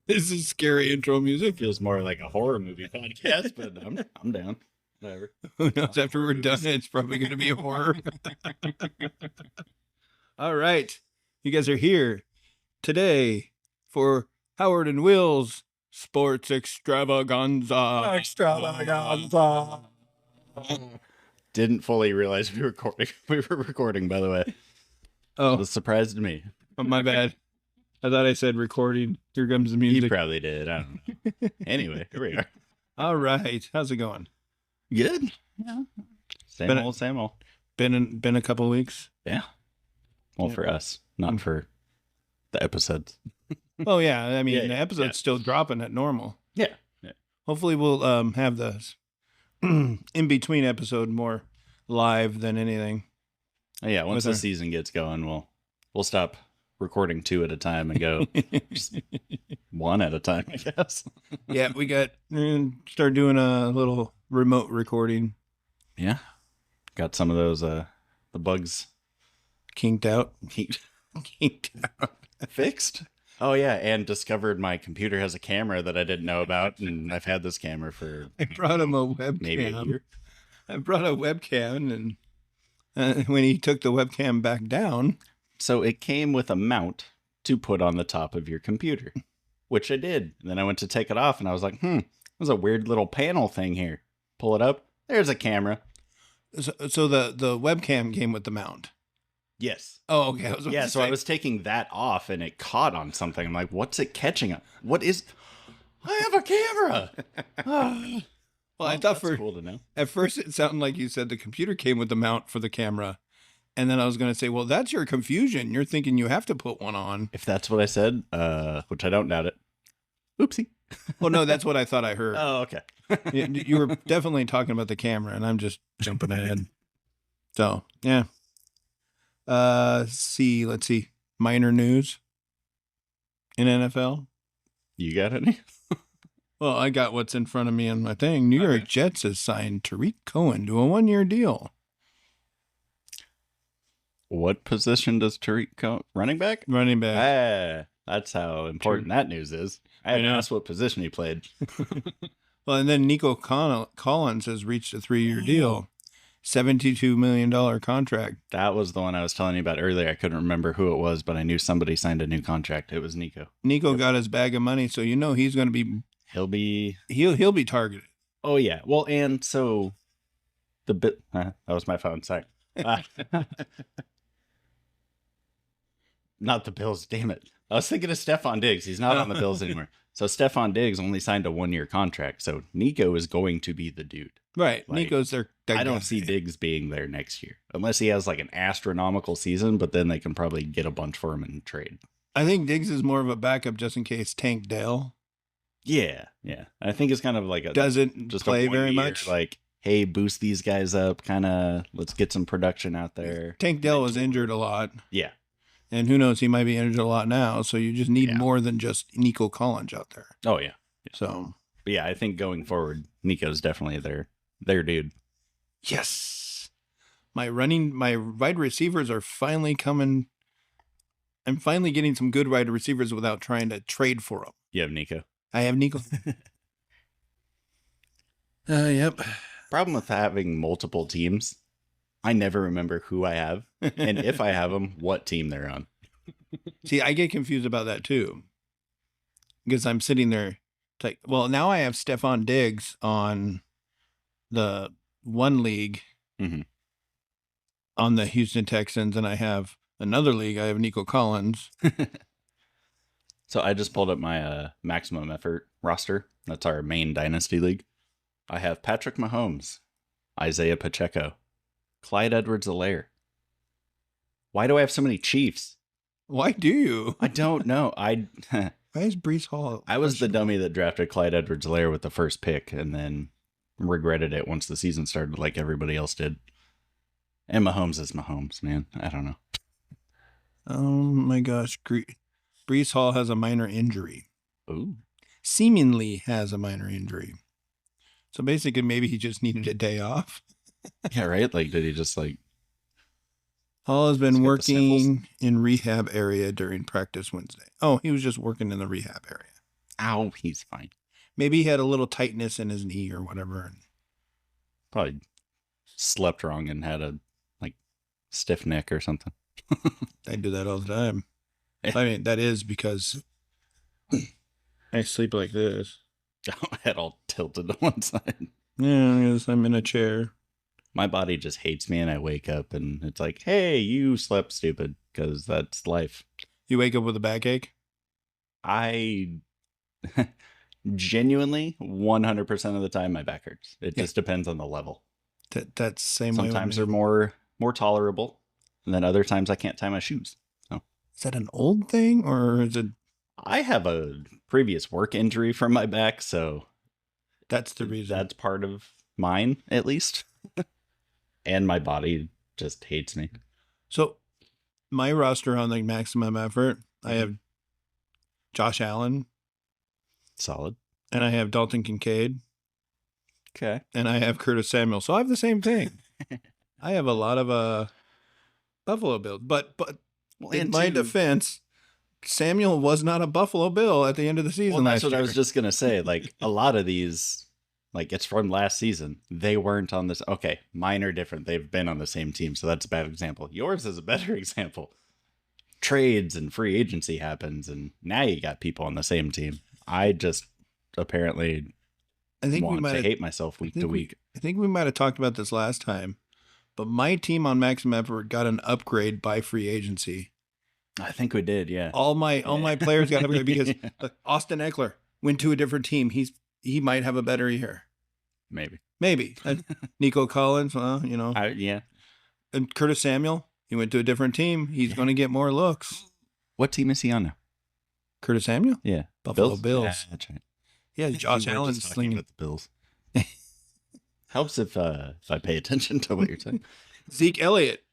This is scary intro music. Feels more like a horror movie podcast, but I'm down. Whatever. Who knows? After we're done, it's probably going to be a horror. All right. You guys are here today for Howard and Will's Sports Extravaganza. Extravaganza. Didn't fully realize we were recording. We were recording, by the way. Oh, It surprised me. my bad. I thought I said recording. Here comes the You music. probably did. I don't know. Anyway, here we are. All right. How's it going? Good. Yeah. Been- Same old. Been a couple weeks. Yeah. Well, Yeah. for us, not for the episodes. Oh yeah, I mean Yeah, the episode's yeah. still dropping at normal. Yeah. Hopefully we'll have the in between episode more live than anything. Oh, yeah. Once With the our- season gets going, we'll stop recording 2 at a time and go just 1 at a time, I guess. Yeah, we got start doing a little remote recording. Yeah. Got some of those the bugs Kinked out. Kinked out. fixed. Oh yeah, and discovered my computer has a camera that I didn't know about, and I've had this camera for I brought him a webcam. maybe a year. I brought a webcam, and when he took the webcam back down, So it came with a mount to put on the top of your computer, which I did. And then I went to take it off, and I was like, there's a weird little panel thing here. Pull it up. There's a camera. so the webcam came with the mount. Yes. Oh, okay. I was about Yeah, to so I say. was taking that off, and it caught on something. I'm like, what's it catching on? What is... I have a camera! Well, I thought That's cool to know. at first it sounded like you said the computer came with the mount for the camera. And then I was going to say, well, that's your confusion. You're thinking you have to put one on. If that's what I said, which I don't doubt it. Oopsie. Well, no, that's what I thought I heard. Oh, okay. You were definitely talking about the camera, and I'm just jumping ahead. So, yeah. Let's see. Minor news in NFL. You got any? Well, I got what's in front of me on my thing. New York Jets has signed Tariq Cohen to a 1-year deal. What position does Tariq running back? Running back. That's how important that news is. I I know. asked what position he played. Well, and then Nico Collins has reached a 3-year deal. $72 million contract. That was the one I was telling you about earlier. I couldn't remember who it was, but I knew somebody signed a new contract. It was Nico. Nico got his bag of money, so you know he's going to be He'll be... he'll be targeted. Oh, yeah. Well, and so the bit... that was my phone. Sorry. Not the Bills. Damn it. I was thinking of Stephon Diggs. He's not on the Bills anymore. So Stephon Diggs only signed a 1-year contract. So Nico is going to be the dude. Right. Like, Nico's their I guy. don't see Diggs being there next year. Unless he has like an astronomical season, but then they can probably get a bunch for him in trade. I think Diggs is more of a backup just in case Tank Dell Yeah. Yeah. I think it's kind of like a... doesn't just a play very 1 year, much. Like, hey, boost these guys up. Kind of let's get some production out there. Tank Dell was injured a lot, Yeah. and who knows, he might be injured a lot now. So you just need Yeah. more than just Nico Collins out there. Oh, yeah. So But yeah, I think going forward, Nico's definitely their dude. yes, my wide receivers are finally coming. I'm finally getting some good wide receivers without trying to trade for them. You have Nico. I have Nico. Yep. Problem with having multiple teams, I never remember who I have, and if I have them, what team they're on. See, I get confused about that too. Because I'm sitting there, like, well, now I have Stephon Diggs on the one league Mhm. on the Houston Texans, and I have another league. I have Nico Collins. So I just pulled up my maximum effort roster. That's our main dynasty league. I have Patrick Mahomes, Isaiah Pacheco, Clyde Edwards-Helaire. Why do I have so many Chiefs? Why do you? I don't know. Why is Brees Hall? I was the dummy that drafted Clyde Edwards-Helaire with the first pick and then regretted it once the season started like everybody else did. And Mahomes is Mahomes, man. I don't know. Oh my gosh. Brees Hall has a minor injury. Ooh. Seemingly has a minor injury. So basically, maybe he just needed a day off. Yeah, right? Like, did he just like... Hall has been He's got the working in rehab area during practice Wednesday. Oh, he was just working in the rehab area. Ow, he's fine. Maybe he had a little tightness in his knee or whatever. Probably slept wrong and had a stiff neck or something. I do that all the time. I mean, that is because I sleep like this. Head all tilted to one side. Yeah, because I'm in a chair. My body just hates me, and I wake up and it's like, hey, you slept stupid, because that's life. You wake up with a backache? I genuinely 100% of the time my back hurts. It just depends on the level. That's the same way. Sometimes they're more tolerable, and then other times I can't tie my shoes. So is that an old thing, or is it? I have a previous work injury from my back, so that's the reason. That's part of mine, at least. And my body just hates me. So my roster on the maximum effort, I have Josh Allen. Solid. And I have Dalton Kincaid. Okay. And I have Curtis Samuel. So I have the same thing. I have a lot of Buffalo Bills. But in my defense, Samuel was not a Buffalo Bill at the end of the season. Well, that's what I was just going to say. Like, a lot of these, like, it's from last season. They weren't on this. Okay, mine are different. They've been on the same team, so that's a bad example. Yours is a better example. Trades and free agency happens, and now you got people on the same team. I just apparently want to hate myself week to week. I think we might have talked about this last time, but my team on maximum effort got an upgrade by free agency. I think we did, yeah. All my players got upgraded because Austin Eckler went to a different team. He might have a better year. Maybe. Nico Collins, well, you know. Yeah. And Curtis Samuel, he went to a different team. He's going to get more looks. What team is he on now? Curtis Samuel? Yeah. Buffalo Bills. Yeah, that's right. Yeah, Josh Allen's slinging at the Bills. Helps if I pay attention to what you're saying. Zeke Elliott.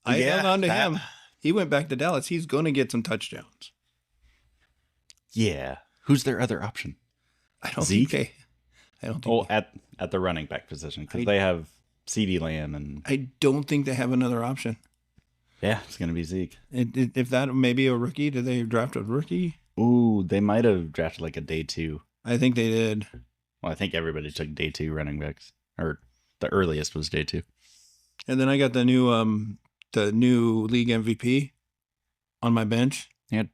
I held on to him. He went back to Dallas. He's going to get some touchdowns. Yeah. Who's their other option? I don't Zeke? think I don't think. Oh, at the running back position, because they have CeeDee Lamb, and I don't think they have another option. Yeah, it's going to be Zeke. If that maybe a rookie, did they draft a rookie? Ooh, they might have drafted like a day 2. I think they did. Well, I think everybody took day 2 running backs, or the earliest was day 2. And then I got the new league MVP on my bench. You had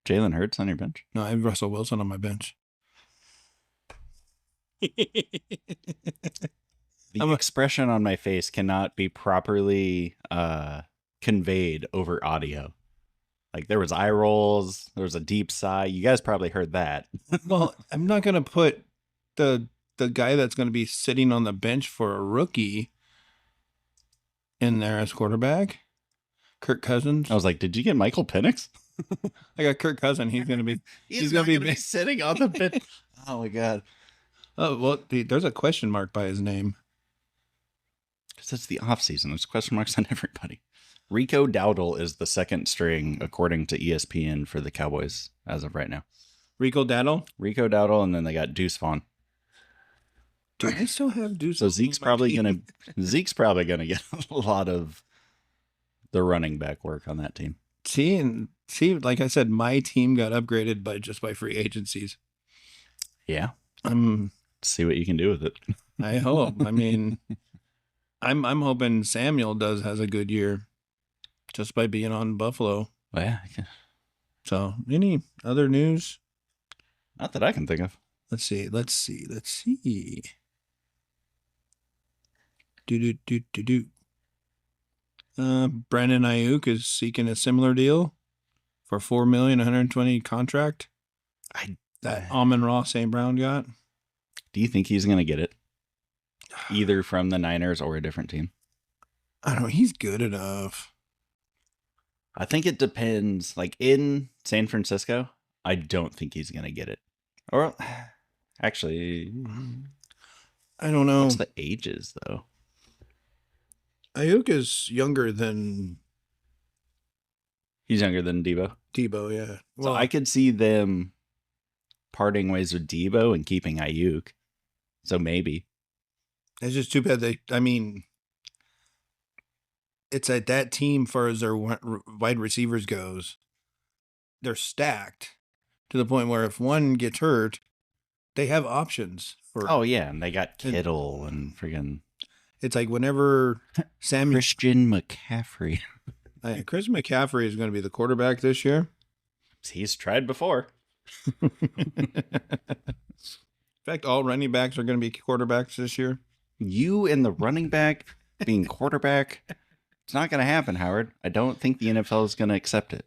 Jalen Hurts on your bench? No, I have Russell Wilson on my bench. The expression on my face cannot be properly conveyed over audio. Like, there was eye rolls, there was a deep sigh. You guys probably heard that. Well, I'm not going to put the guy that's going to be sitting on the bench for a rookie in there as quarterback. Kirk Cousins. I was like, did you get Michael Penix? I got Kirk Cousins. He's going to be he's going to be sitting on the bench. Oh my God. Oh, well, there's a question mark by his name. Because it's the off season. There's question marks on everybody. Rico Dowdle is the second string, according to ESPN, for the Cowboys as of right now. Rico Dowdle, and then they got Deuce Vaughn. Do they still have Deuce? So Zeke's probably gonna get a lot of the running back work on that team. See, like I said, my team got upgraded by free agencies. Yeah. See what you can do with it. I hope. I mean, I'm hoping Samuel has a good year just by being on Buffalo. Well, yeah. So, any other news? Not that I can think of. Let's see. Brandon Ayuk is seeking a similar deal for $4 million, 120 contract. That Amon-Ra St. Brown got. Do you think he's going to get it? Either from the Niners or a different team? I don't know. He's good enough. I think it depends. Like, in San Francisco, I don't think he's going to get it. Or, actually, I don't know. What's the ages, though? Ayuk is younger than... He's younger than Debo? Debo, yeah. Well, so I could see them parting ways with Debo and keeping Ayuk. So maybe. It's just too bad it's at that team, far as their wide receivers goes, they're stacked. to the point where if one gets hurt, they have options for. Oh yeah, and they got Kittle and friggin' It's like whenever Christian McCaffrey. Chris McCaffrey is going to be the quarterback this year. He's tried before. In fact, all running backs are going to be quarterbacks this year. You and the running back being quarterback, it's not going to happen, Howard. I don't think the NFL is going to accept it.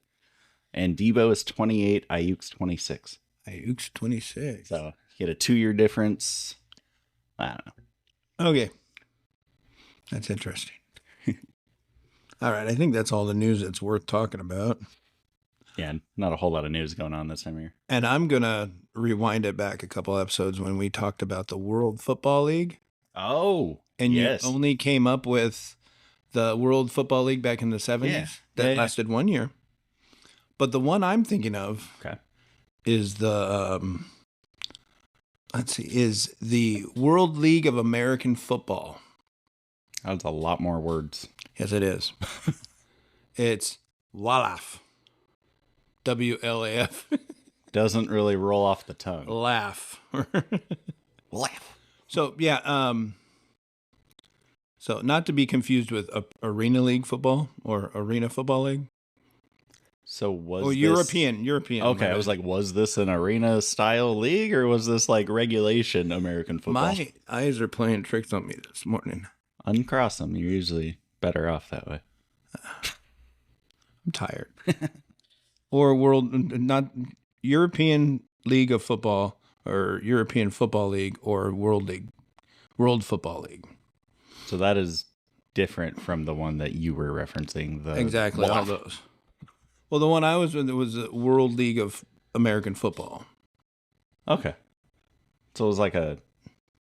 And Debo is 28, Ayuk's 26. Ayuk's 26. So you get a 2-year difference. I don't know. Okay. That's interesting. All right. I think that's all the news that's worth talking about. Yeah, not a whole lot of news going on this time of year. And I'm going to rewind it back a couple episodes when we talked about the World Football League. Oh, and yes. You only came up with the World Football League back in the 70s. That lasted 1 year. But the one I'm thinking of is the, is the World League of American Football. That's a lot more words. Yes, it is. It's WALAF. WLAF. Doesn't really roll off the tongue. Laugh. Laugh. So, yeah. So, not to be confused with Arena League football or Arena Football League. So, was this... European. Okay, I was like, was this an arena-style league, or was this like regulation American football? My eyes are playing tricks on me this morning. Uncross them. You're usually better off that way. I'm tired. Or not European League of Football or European Football League or World Football League. So that is different from the one that you were referencing. Exactly, all those. Well, the one I was with was the World League of American Football. Okay. So it was like a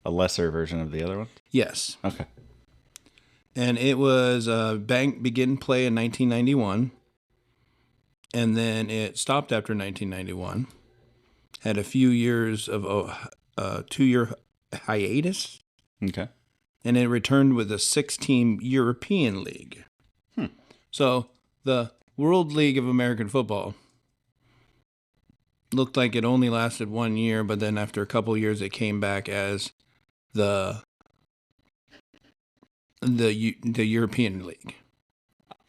lesser version of the other one? Yes. Okay. And it was begin play in 1991. And then it stopped after 1991. Had a few years of a 2-year hiatus. Okay. And it returned with a 6-team European League. So the World League of American Football looked like it only lasted 1 year, but then after a couple of years, it came back as the European League.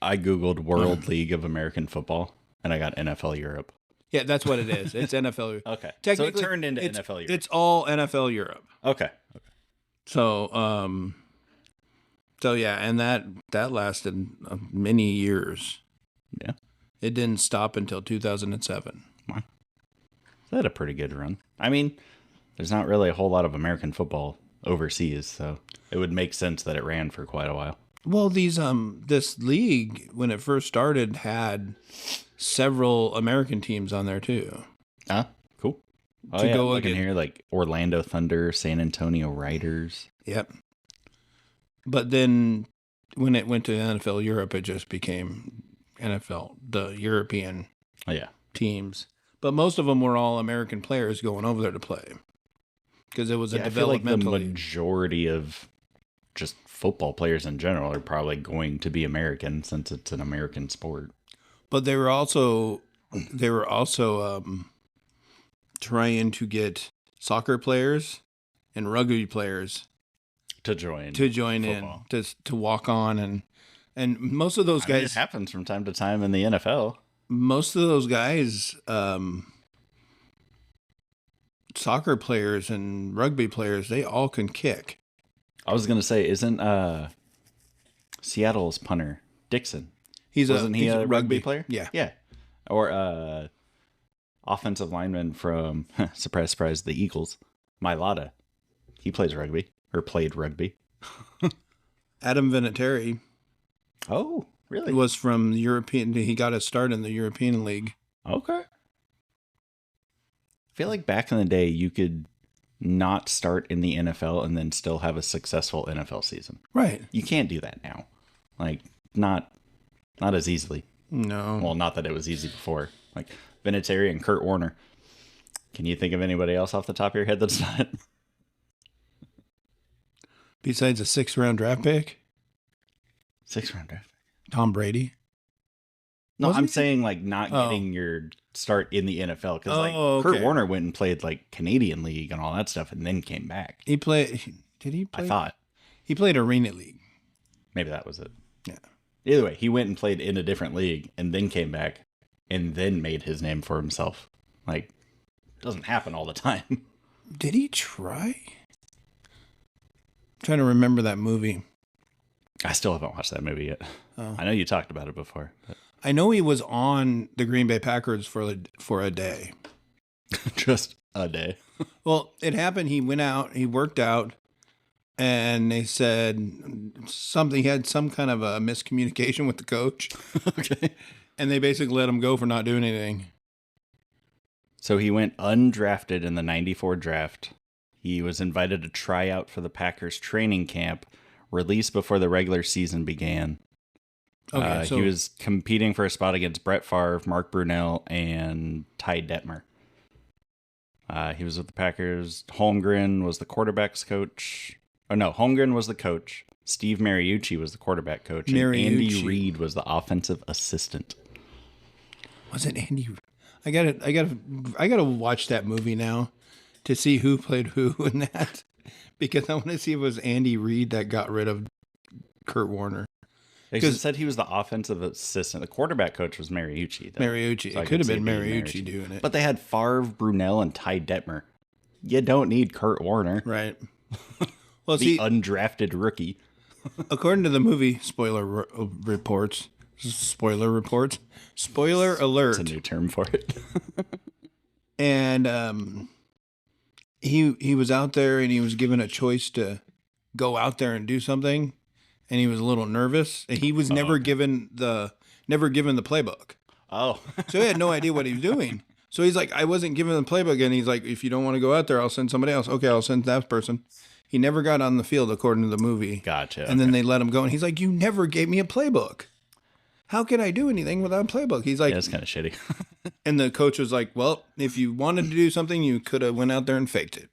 I Googled World League of American Football, and I got NFL Europe. Yeah, that's what it is. It's NFL. Okay. So it turned into NFL Europe. It's all NFL Europe. Okay. So, yeah, and that lasted many years. Yeah. It didn't stop until 2007. Wow. They had a pretty good run. I mean, there's not really a whole lot of American football overseas, so it would make sense that it ran for quite a while. Well, this league, when it first started, had several American teams on there too. Cool. To go looking here, like Orlando Thunder, San Antonio Riders. Yep. But then when it went to NFL Europe, it just became NFL, the European teams. But most of them were all American players going over there to play because it was a developmental. I feel like the majority of just football players in general are probably going to be American since it's an American sport. But they were also trying to get soccer players and rugby players to join football. to walk on and most of those guys. It happens from time to time in the NFL. Most of those guys, soccer players and rugby players, they all can kick. I was gonna say, isn't Seattle's punter Dixon? Wasn't he a rugby player? Yeah. Or offensive lineman from surprise, surprise, the Eagles, Mailata. He plays rugby or played rugby. Adam Vinatieri. Oh, really? Was from the European. He got a start in the European League. Okay. I feel like back in the day, you could not start in the NFL and then still have a successful NFL season. Right. You can't do that now. Like, not as easily. No. Well, not that it was easy before. Like, Vinatieri and Kurt Warner. Can you think of anybody else off the top of your head that's not? Besides a 6th-round draft pick? 6th round draft pick. Tom Brady. No, Wasn't I'm he? saying like not Oh. getting your start in the NFL because like Oh, Kurt okay. Warner went and played like Canadian League and all that stuff and then came back. He played. Did he play? I thought He played Arena League. maybe that was it. Yeah. Either way, he went and played in a different league and then came back and then made his name for himself. Like, it doesn't happen all the time. Did he try? I'm trying to remember that movie. I still haven't watched that movie yet. Oh. I know you talked about it before. But I know he was on the Green Bay Packers for a day. just a day. Well, it happened. He went out. He worked out, and they said something. He had some kind of a miscommunication with the coach, Okay. and they basically let him go for not doing anything. So he went undrafted in the 94 draft. He was invited to try out for the Packers training camp, released before the regular season began. Okay, so he was competing for a spot against Brett Favre, Mark Brunell, and Ty Detmer. He was with the Packers. Holmgren was the quarterback's coach. Oh, no, Holmgren was the coach. Steve Mariucci was the quarterback coach. And Andy Mariucci. Reid was the offensive assistant. was it Andy? I gotta watch that movie now to see who played who in that, because I want to see if it was Andy Reid that got rid of Kurt Warner. Because it said he was the offensive assistant. The quarterback coach was Mariucci. Though. Mariucci. So I It could have see been it being Mariucci doing it. But they had Favre, Brunell, and Ty Detmer. You don't need Kurt Warner, Right. Well, the see, undrafted rookie. according to the movie, spoiler alert, It's a new term for it. and he was out there and he was given a choice to go out there and do something, and he was a little nervous, and he was never given the playbook, Oh. so he had no idea what he was doing. So he's like, I wasn't given the playbook, and he's like, if you don't want to go out there, I'll send somebody else. Okay, I'll send that person. He never got on the field according to the movie. Gotcha. And then they let him go, and he's like, you never gave me a playbook. How can I do anything without a playbook? He's like, Yeah, that's kind of shitty. and the coach was like, well, if you wanted to do something, you could have went out there and faked it.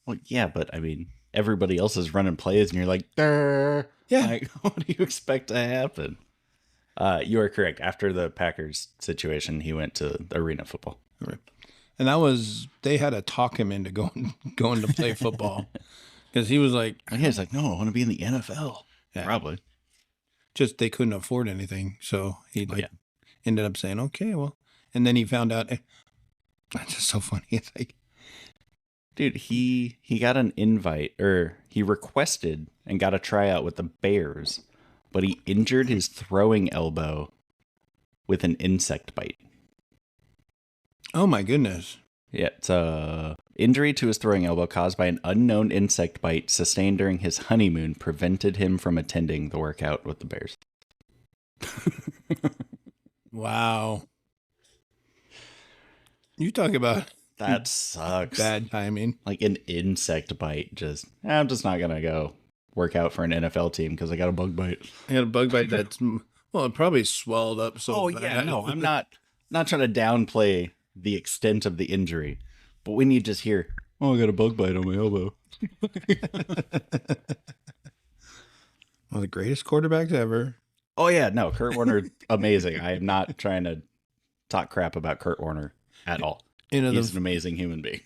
Well, yeah, but I mean, everybody else is running plays, and you're like, "Durr." Yeah. Like, what do you expect to happen? You are correct. After the Packers situation, he went to arena football. Right. And they had to talk him into going to play football, because he was like, And he was like, no, I want to be in the NFL. Yeah. Probably. just they couldn't afford anything. So he Yeah. ended up saying, okay, well, and then he found out. That's just so funny. It's like, Dude, he got an invite, or he requested and got a tryout with the Bears, but he injured his throwing elbow with an insect bite. oh my goodness. Yeah, it's a injury to his throwing elbow caused by an unknown insect bite sustained during his honeymoon prevented him from attending the workout with the Bears. Wow. You talk about That sucks. bad timing. Like an insect bite. I'm just not gonna go work out for an NFL team because I got a bug bite. I had a bug bite that's, well, it probably swelled up so bad. no, I'm not trying to downplay the extent of the injury, but when you just hear, "Oh, I got a bug bite on my elbow," One of the greatest quarterbacks ever. oh yeah, no, Kurt Warner, amazing. I am not trying to talk crap about Kurt Warner at all. You know, He's an amazing human being.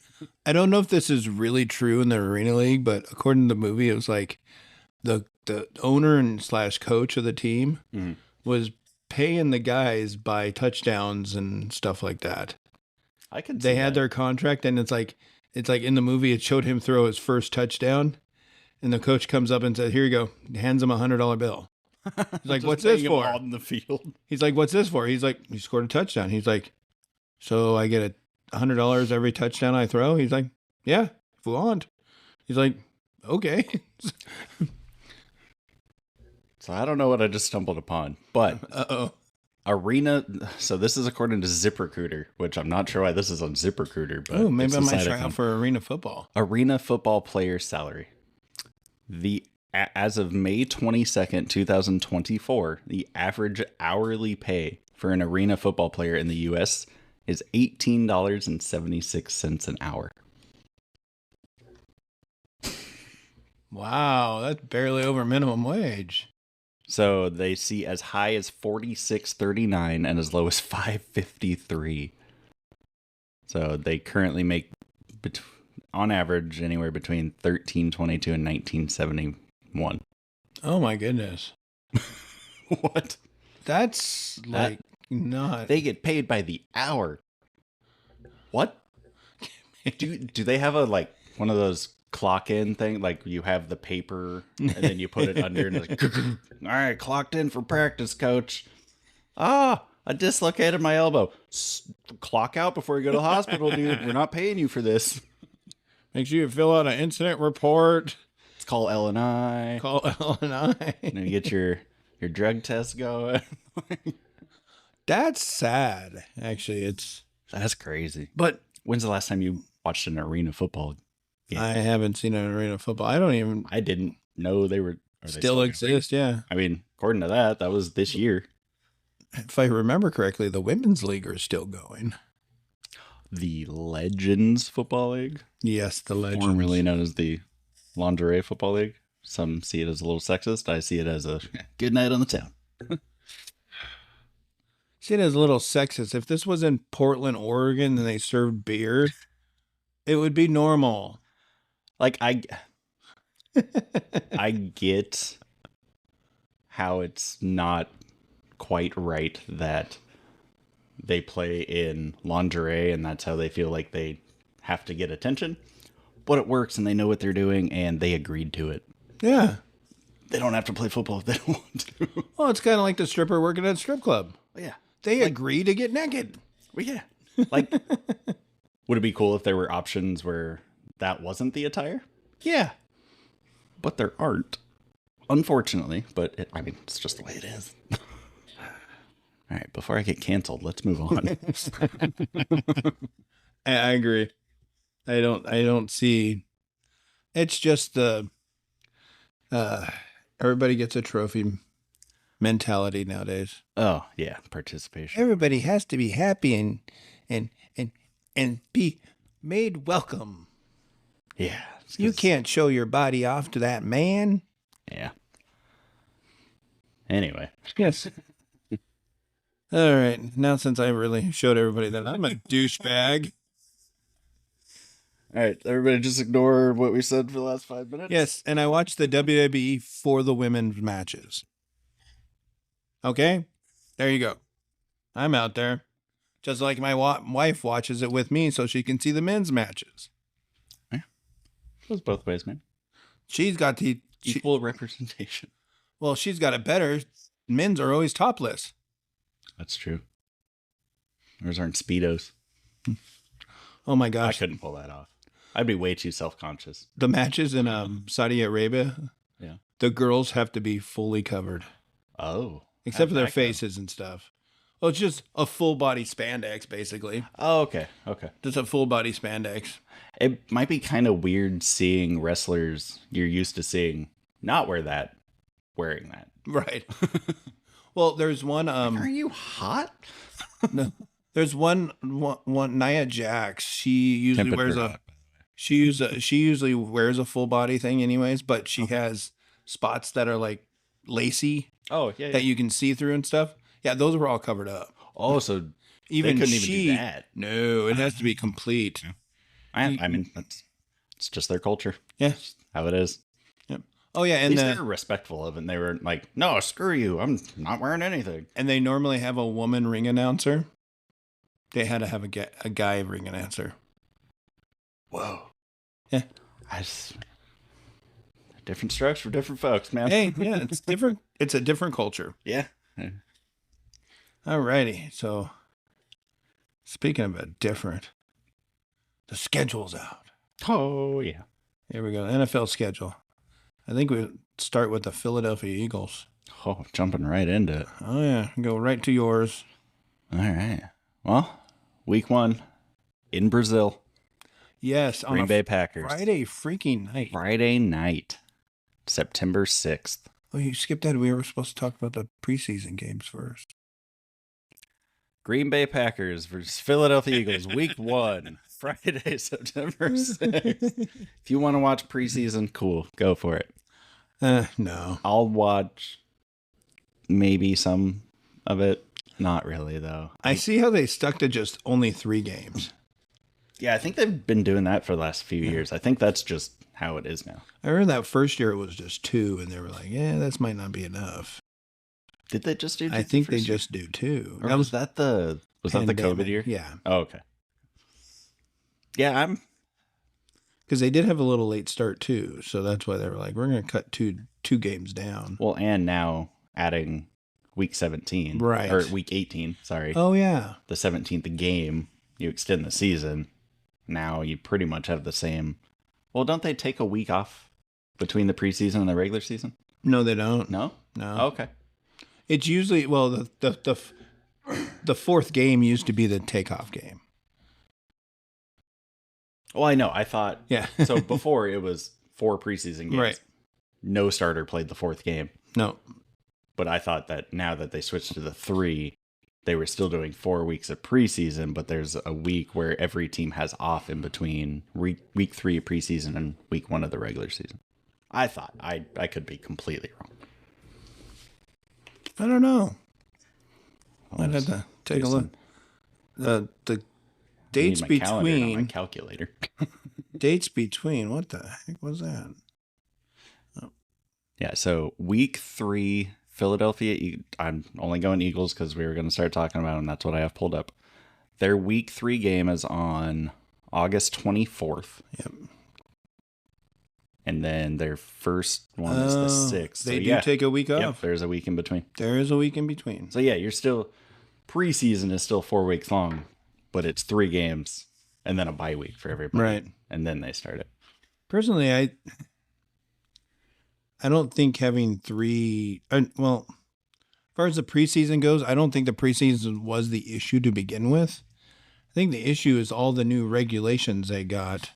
I don't know if this is really true in the Arena League, but according to the movie, it was like the owner and slash coach of the team Mhm. was paying the guys by touchdowns and stuff like that. I could. They see had that. their contract, and it's like in the movie, it showed him throw his first touchdown, and the coach comes up and says, "Here you go," hands him $100 bill. He's like, Just "What's this paying him for?" on the field. He's like, "What's this for?" He's like, "You scored a touchdown." He's like, "So I get $100 every touchdown I throw?" He's like, "Yeah, if you want." He's like, "Okay." So I don't know what I just stumbled upon, but Uh-oh. Arena. So this is according to ZipRecruiter, which I'm not sure why this is on ZipRecruiter, but Oh, maybe it's I the might site try I out found. for arena football. Arena football player salary. As of May 22nd, 2024, the average hourly pay for an arena football player in the U.S. is $18.76 an hour. Wow, that's barely over minimum wage. So they see as high as 46.39 and as low as 5.53. So they currently make, on average, anywhere between 13.22 and 19.71. Oh my goodness. What? That's like not. They get paid by the hour. What? Do they have a like one of those clock in thing? Like you have the paper and then you put it under and it's like, all right, clocked in for practice, coach. Ah, I dislocated my elbow. Clock out before you go to the hospital, dude. We're not paying you for this. Make sure you fill out an incident report. Let's call L&I. Call L&I. And you get your drug test going. That's sad. Actually, That's crazy. But when's the last time you watched an arena football game? I haven't seen an arena football. I didn't know they were still exist. Yeah. I mean, according to that was this year. If I remember correctly, the women's league are still going. The Legends Football League? Yes, the Legends. Formerly known as the Lingerie Football League. Some see it as a little sexist. I see it as a good night on the town. See it as a little sexist. If this was in Portland, Oregon, and they served beer, it would be normal. Like, I get how it's not quite right that they play in lingerie and that's how they feel like they have to get attention. But it works and they know what they're doing and they agreed to it. Yeah. They don't have to play football if they don't want to. Well, it's kind of like the stripper working at a strip club. Yeah. They agree to get naked. Well, yeah. Like, would it be cool if there were options where that wasn't the attire? Yeah. But there aren't. Unfortunately. But, it's just the way it is. All right. Before I get canceled, let's move on. I agree. I don't see. It's just the everybody gets a trophy mentality nowadays. Oh, yeah. Participation. Everybody has to be happy and be made welcome. Yeah. You can't show your body off to that man. Yeah. Anyway. Yes. All right. Now, since I really showed everybody that I'm a douchebag. All right. Everybody just ignore what we said for the last 5 minutes. Yes. And I watched the WWE for the women's matches. Okay. There you go. I'm out there. Just like my wife watches it with me so she can see the men's matches. Yeah. Goes both ways, man. She's got the equal representation. Well, she's got it better. Men's are always topless. That's true. Those aren't Speedos. Oh my gosh. I couldn't pull that off. I'd be way too self-conscious. The matches in Saudi Arabia, yeah, the girls have to be fully covered. Oh. Except for their faces and stuff. Well, it's just a full body spandex, basically. Oh, okay. Okay. Just a full body spandex. It might be kind of weird seeing wrestlers you're used to seeing not wearing that. Right. Well, there's one. Are you hot? No. There's one Nia Jax. She usually wears she usually wears a full body thing anyways, but she has spots that are like lacy. Oh, yeah. That you can see through and stuff. Yeah, those were all covered up. Oh, so even they couldn't even do that. No, it has to be complete. Yeah. I mean, it's just their culture. Yeah, it's how it is. Yep. Oh yeah, and they were respectful of it. And they were like, "No, screw you! I'm not wearing anything." And they normally have a woman ring announcer. They had to have a guy ring announcer. Whoa. Yeah. Different strokes for different folks, man. Hey, yeah, it's different. It's a different culture. Yeah. Alrighty. So, speaking of it, different, the schedule's out. Oh, yeah. Here we go. NFL schedule. I think we start with the Philadelphia Eagles. Oh, jumping right into it. Oh, yeah. Go right to yours. All right. Well, week 1 in Brazil. Yes. Green Bay Packers. Friday freaking night. Friday night. September 6th. Oh, you skipped that. We were supposed to talk about the preseason games first. Green Bay Packers versus Philadelphia Eagles, week 1, Friday, September 6th. If you want to watch preseason, cool, go for it. No. I'll watch maybe some of it. Not really, though. I see how they stuck to just only 3 games. Yeah, I think they've been doing that for the last few years. I think that's just how it is now. I remember that first year it was just 2, and they were like, yeah, this might not be enough. Did they just do 2? I think they just do 2. Or was that the COVID year? Yeah. Oh, okay. Yeah, Because they did have a little late start, too. So that's why they were like, we're going to cut two games down. well, and now adding week 17. Right. Or week 18, sorry. Oh, yeah. The 17th game, you extend the season. Now you pretty much have the same. Well, don't they take a week off between the preseason and the regular season? No, they don't. No? No. Oh, okay. It's usually, well, the fourth game used to be the takeoff game. Well, I know. I thought. Yeah. So before it was 4 preseason games. Right. No starter played the 4th game. No. But I thought that now that they switched to the 3, they were still doing 4 weeks of preseason, but there's a week where every team has off in between week 3 of preseason and week 1 of the regular season. I thought. I could be completely wrong. I don't know. I'd have to take a look. The dates my calendar, not my between calculator. dates between what the heck was that? Yeah, so week 3, Philadelphia. I'm only going Eagles because we were going to start talking about them. That's what I have pulled up. Their week 3 game is on August 24th. Yep. And then their first one is the 6th. They do take a week off. Yep, there's a week in between. There is a week in between. So yeah, you're still preseason is still 4 weeks long, but it's 3 games and then a bye week for everybody. Right. And then they start it. Personally, I don't think having 3. Well, as far as the preseason goes, I don't think the preseason was the issue to begin with. I think the issue is all the new regulations they got.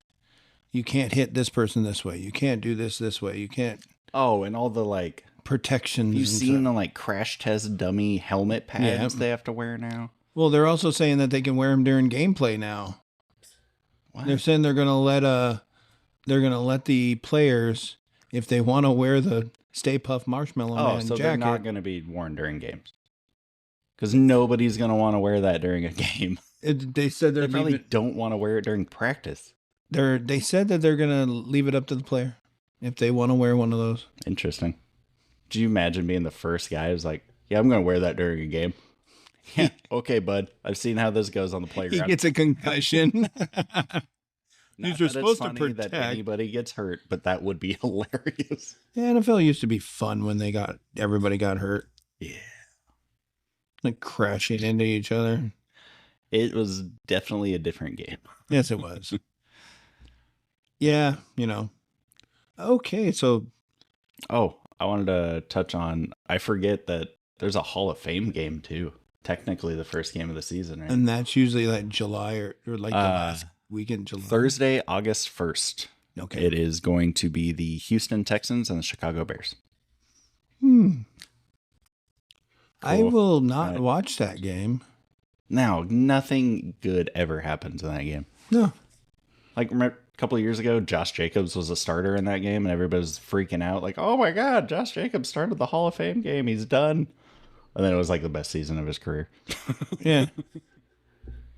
You can't hit this person this way. You can't do this way. You can't. Oh, and all the like protections. You've seen the like crash test dummy helmet pads they have to wear now. Well, they're also saying that they can wear them during gameplay now. What? They're saying they're gonna let the players, if they want to wear the Stay Puft Marshmallow Man so jacket. they're not going to be worn during games. Because nobody's going to want to wear that during a game. They said They probably don't want to wear it during practice. They said that they're gonna leave it up to the player if they want to wear one of those. Interesting. Do you imagine being the first guy who's like, "Yeah, I'm going to wear that during a game." Yeah, okay, bud. I've seen how this goes on the playground. He gets a concussion. These are supposed to protect. that anybody gets hurt, but that would be hilarious. The NFL used to be fun when everybody got hurt. Yeah, like crashing into each other. It was definitely a different game. Yes, it was. Yeah, Okay, so. Oh, I wanted to touch on. I forget that there's a Hall of Fame game too. Technically, the first game of the season, right? And that's usually like July or like the last week in July. Thursday, August 1st. Okay. It is going to be the Houston Texans and the Chicago Bears. Cool. I will not Right. watch that game. Now, nothing good ever happens in that game. No. Like, remember a couple of years ago, Josh Jacobs was a starter in that game, and everybody was freaking out. Like, oh my God, Josh Jacobs started the Hall of Fame game. He's done. And then it was like the best season of his career. Yeah.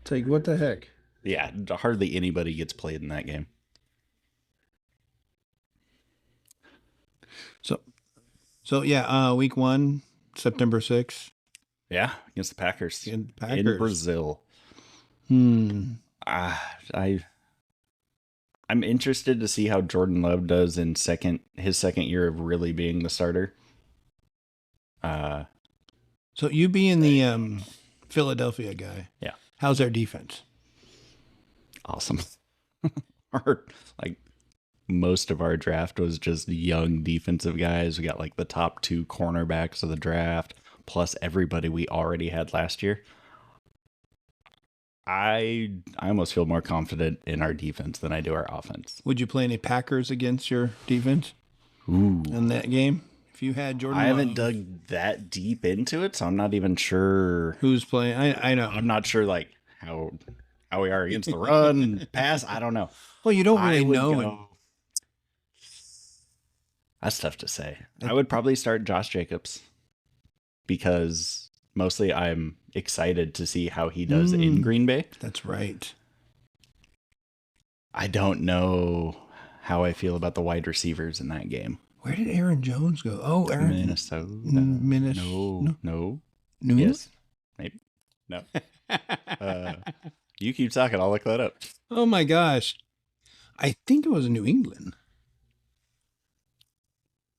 It's like, what the heck? Yeah, hardly anybody gets played in that game. So yeah, week 1, September 6th. Yeah, against the Packers. In In Brazil. I'm interested to see how Jordan Love does in his second year of really being the starter. So you being the Philadelphia guy. Yeah. How's their defense? Awesome. Most of our draft was just young defensive guys. We got like the top 2 cornerbacks of the draft, plus everybody we already had last year. I almost feel more confident in our defense than I do our offense. Would you play any Packers against your defense in that game? If you had Jordan I haven't Love, dug that deep into it, so I'm not even sure. who's playing? I know. I'm not sure like how we are against the run, pass. I don't know. Well, you don't really I would know. go- That's tough to say. I would probably start Josh Jacobs. because mostly I'm excited to see how he does in Green Bay. That's right. I don't know how I feel about the wide receivers in that game. Where did Aaron Jones go? Oh, Aaron. Minnesota. No. New England? Yes. Maybe. No. You keep talking. I'll look that up. Oh my gosh. I think it was New England.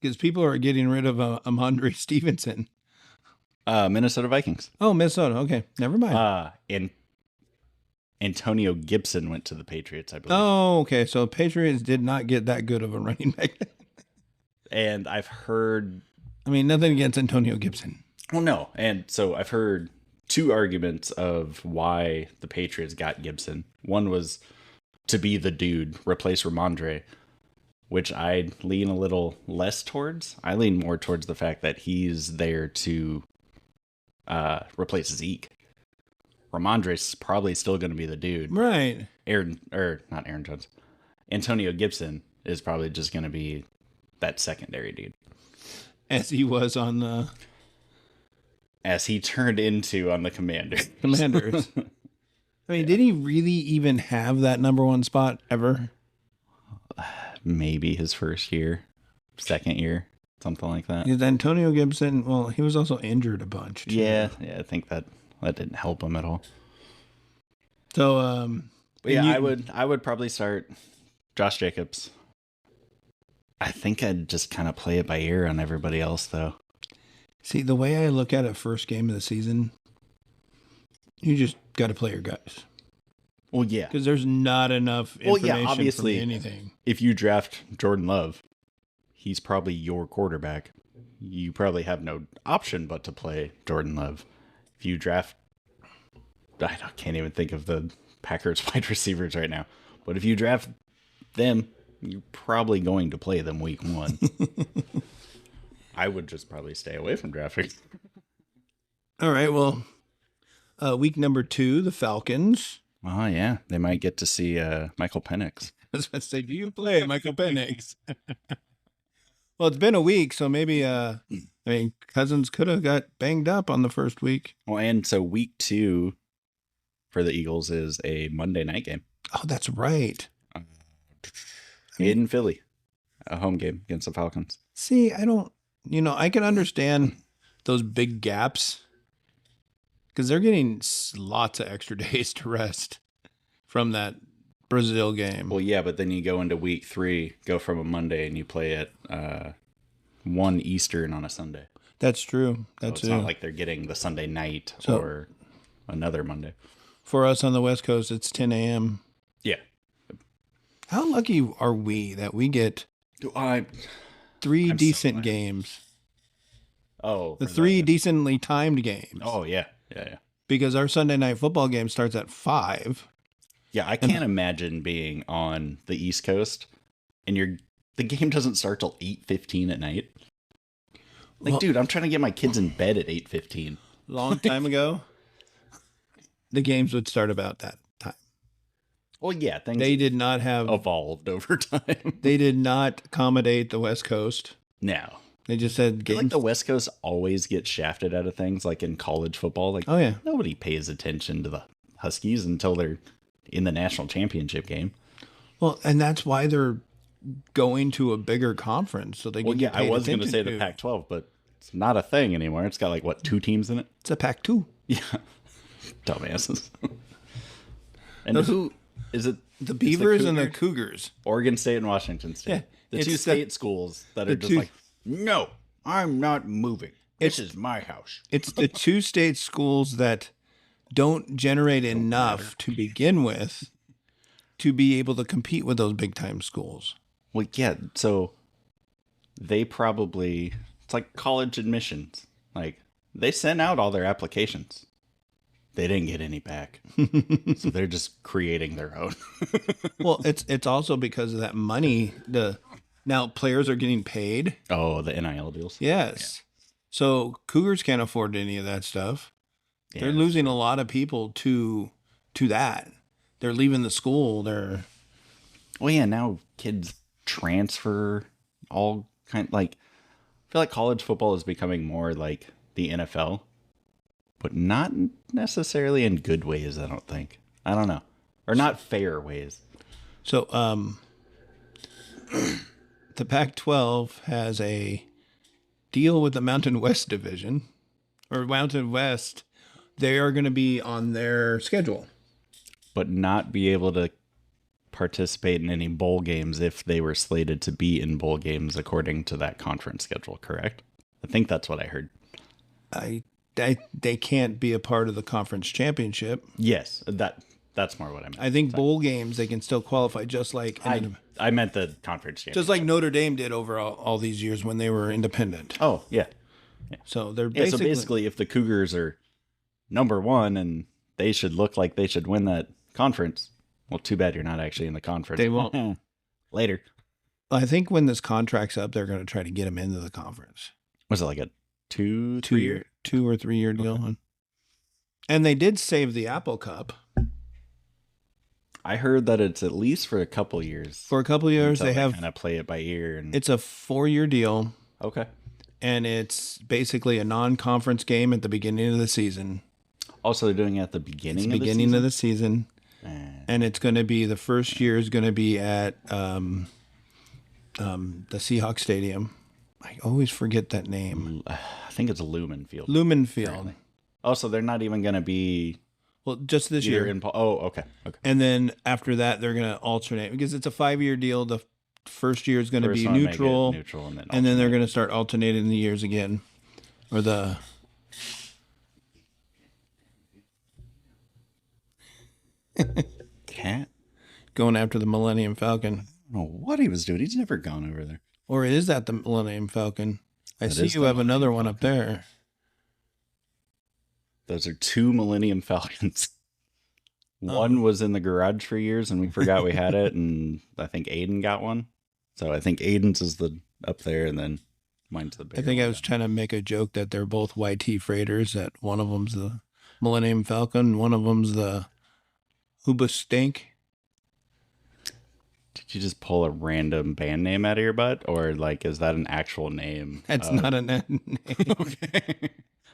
Because people are getting rid of Amandre Stevenson. Minnesota Vikings. Oh, Minnesota. Okay. Never mind. And Antonio Gibson went to the Patriots, I believe. Oh, okay. So Patriots did not get that good of a running back. And I've heard... I mean, nothing against Antonio Gibson. Well, no. And so I've heard two arguments of why the Patriots got Gibson. One was to be the dude, replace Ramondre, which I lean a little less towards. I lean more towards the fact that he's there to replace Zeke. Ramondre's probably still going to be the dude. Right. Not Aaron Jones. Antonio Gibson is probably just going to be that secondary dude. As he was on the... As he turned into on the Commanders. I mean, did he really even have that number one spot ever? Maybe his first year, second year, something like that. Because Antonio Gibson, well, he was also injured a bunch. Too. Yeah, I think that didn't help him at all. So, but yeah, I would probably start Josh Jacobs. I think I'd just kind of play it by ear on everybody else, though. See, the way I look at it, first game of the season, you just got to play your guys. Well, yeah. Because there's not enough information obviously, from anything. If you draft Jordan Love, he's probably your quarterback. You probably have no option but to play Jordan Love. If you draft... I can't even think of the Packers wide receivers right now. But if you draft them, you're probably going to play them week one. I would just probably stay away from drafting. All right, well, week number 2, the Falcons. Oh, yeah. They might get to see Michael Penix. I was going to say, do you play Michael Penix? Well, it's been a week, so maybe, Cousins could have got banged up on the first week. Well, and so week 2 for the Eagles is a Monday night game. Oh, that's right. In Philly. A home game against the Falcons. See, I can understand those big gaps because they're getting lots of extra days to rest from that Brazil game. Well, yeah, but then you go into week 3, go from a Monday, and you play at 1 Eastern on a Sunday. That's true. It's not like they're getting the Sunday night or another Monday. For us on the West Coast, it's 10 a.m. Yeah. How lucky are we that we get 3 decent games? Oh. The 3 decently timed games. Oh, yeah. Yeah. Because our Sunday night football game starts at 5. Yeah, I can't imagine being on the East Coast and the game doesn't start till 8:15 at night. Dude, I'm trying to get my kids in bed at 8:15. Long time ago, the games would start about that time. Well, yeah, they did not have evolved over time. They did not accommodate the West Coast. No. They just said games. Like the West Coast always gets shafted out of things, like in college football. Oh yeah, nobody pays attention to the Huskies until they're in the national championship game. Well, and that's why they're going to a bigger conference so they can get paid I was going to attention say the Pac-12, but it's not a thing anymore. It's got 2 teams in it. It's a Pac-2. Yeah, dumbasses. And who is it? The Beavers and the Cougars. Oregon State and Washington State. Yeah, the 2 state schools that are just no, I'm not moving. This is my house. It's the 2 state schools that don't generate enough to begin with to be able to compete with those big time schools. Well, yeah, so they probably, it's like college admissions. They sent out all their applications. They didn't get any back. So they're just creating their own. Well, it's also because of that money. Now players are getting paid. Oh, the NIL deals. Yes. Yeah. So Cougars can't afford any of that stuff. Yeah, they're losing a lot of people to that. They're leaving the school. Well, yeah, now kids transfer all I feel like college football is becoming more like the NFL, but not necessarily in good ways, I don't think. I don't know. Or not fair ways. So, the Pac-12 has a deal with the Mountain West division, or Mountain West. They are going to be on their schedule, But not be able to participate in any bowl games if they were slated to be in bowl games according to that conference schedule, correct? I think that's what I heard. they can't be a part of the conference championship. Yes, that's more what I meant. I think bowl games they can still qualify, just like I meant the conference championship. just like Notre Dame did over all these years when they were independent. Oh, yeah. So they're Yeah, so basically, basically if the Cougars are number one and they should look like they should win that conference, well, too bad you're not actually in the conference. They won't. Later. I think when this contract's up, they're going to try to get them into the conference. Was it like a 2 or 3 year deal? Okay. And they did save the Apple Cup I heard that it's at least for a couple years. for a couple of years. They have kind of play it by ear. And it's a 4-year deal, okay. and it's basically a non-conference game at the beginning of the season. Also, they're doing it at the beginning Of the season, and it's going to be the first year is going to be at the Seahawks Stadium. I always forget that name. I think it's Lumen Field. Lumen Field. Also, they're not even going to be Well, just this either year. in. Okay. And then after that, they're going to alternate because it's a 5-year deal. The first year is going to be First one, make it neutral, neutral, and then and then they're alternate. going to start alternating the years again, or the. Cat. Going after the Millennium Falcon, I don't know what he was doing. He's never gone over there. or is that the Millennium Falcon? I That see is you the have another one up there. Those are 2 Millennium Falcons. One was in the garage for years, and we forgot we had it, and I think Aiden got one. So I think Aiden's is the up there, and then mine's the bigger I think I one was down. trying to make a joke that they're both YT freighters. That one of them's the Millennium Falcon, one of them's the Huba Stink. Did you just pull a random band name out of your butt, or like is that an actual name? That's not a name. Okay.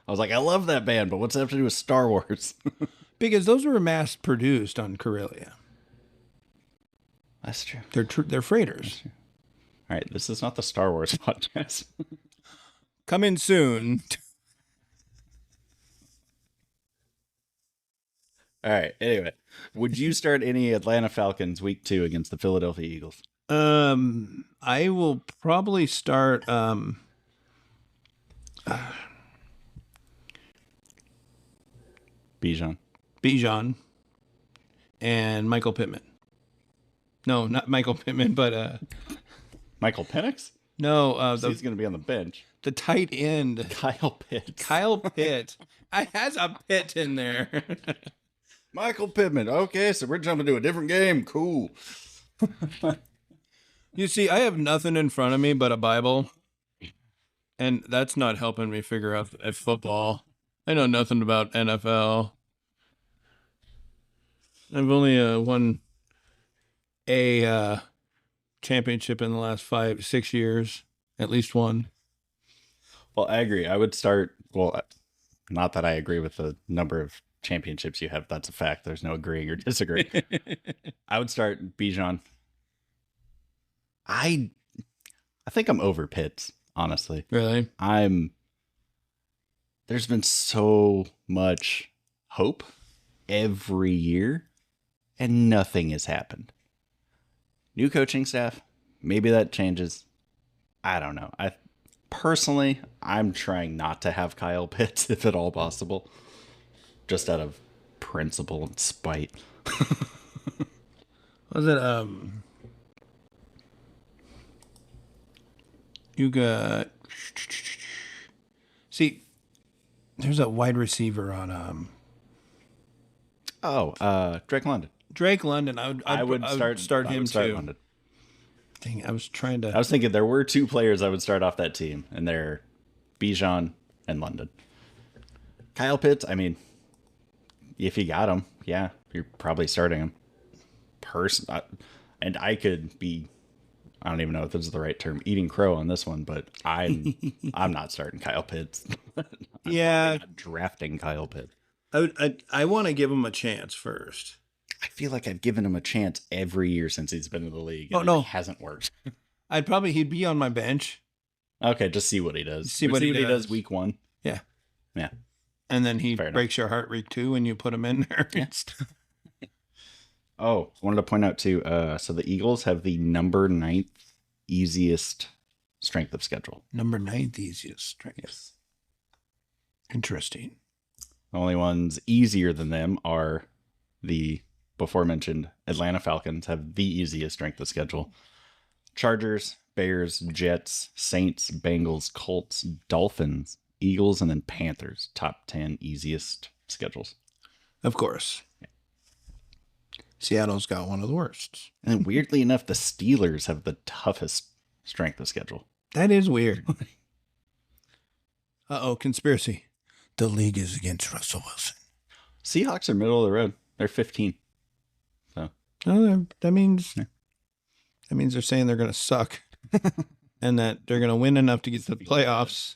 I was like, I love that band, but what's that have to do with Star Wars? Because those were mass produced on Corellia. That's true. They're freighters. All right, this is not the Star Wars podcast. Coming soon. All right. Anyway, would you start any Atlanta Falcons week 2 against the Philadelphia Eagles? I will probably start. Bijan and Michael Pittman. No, not Michael Pittman, but Michael Penix? no, So he's going to be on the bench. the tight end, Kyle Pitts. Kyle Pitt. I has a Pitt in there. Michael Pittman. Okay, so we're jumping to a different game. Cool. You see, I have nothing in front of me but a Bible, and that's not helping me figure out football. I know nothing about NFL. I've only won a championship in the last 5-6 years, at least one. Well, I agree. I would start. Well, not that I agree with the number of championships you have. That's a fact. There's no agreeing or disagreeing. I would start Bijan. I think I'm over Pitts, honestly. Really? There's been so much hope every year, and nothing has happened. New coaching staff, maybe that changes. I don't know. I'm trying not to have Kyle Pitts if at all possible, just out of principle and spite. Was it you got see there's a wide receiver on Drake London. Drake London. I would start him too. London. Dang, I was trying to I was thinking there were 2 players I would start off that team, and they're Bijan and London. Kyle Pitts, I mean, if you got him, yeah, you're probably starting him. And I could be I don't even know if this is the right term, eating crow on this one, but I'm not starting Kyle Pitts. Yeah. Not drafting Kyle Pitts. I want to give him a chance first. I feel like I've given him a chance every year since he's been in the league. Oh, no. It hasn't worked. He'd be on my bench. Okay, just see what he does. See what he does week 1. Yeah. Yeah. And then he breaks your heart week 2 when you put him in there. Yeah. Oh, I wanted to point out too, so the Eagles have the number 9th easiest strength of schedule. Number 9th easiest strength. Yes. Interesting. The only ones easier than them are the before mentioned Atlanta Falcons have the easiest strength of schedule. Chargers, Bears, Jets, Saints, Bengals, Colts, Dolphins, Eagles, and then Panthers. Top 10 easiest schedules. Of course. Yeah. Seattle's got one of the worst. And weirdly enough, the Steelers have the toughest strength of schedule. That is weird. Uh-oh, conspiracy. The league is against Russell Wilson. Seahawks are middle of the road. They're 15. So that means they're saying they're going to suck and that they're going to win enough to get to the playoffs.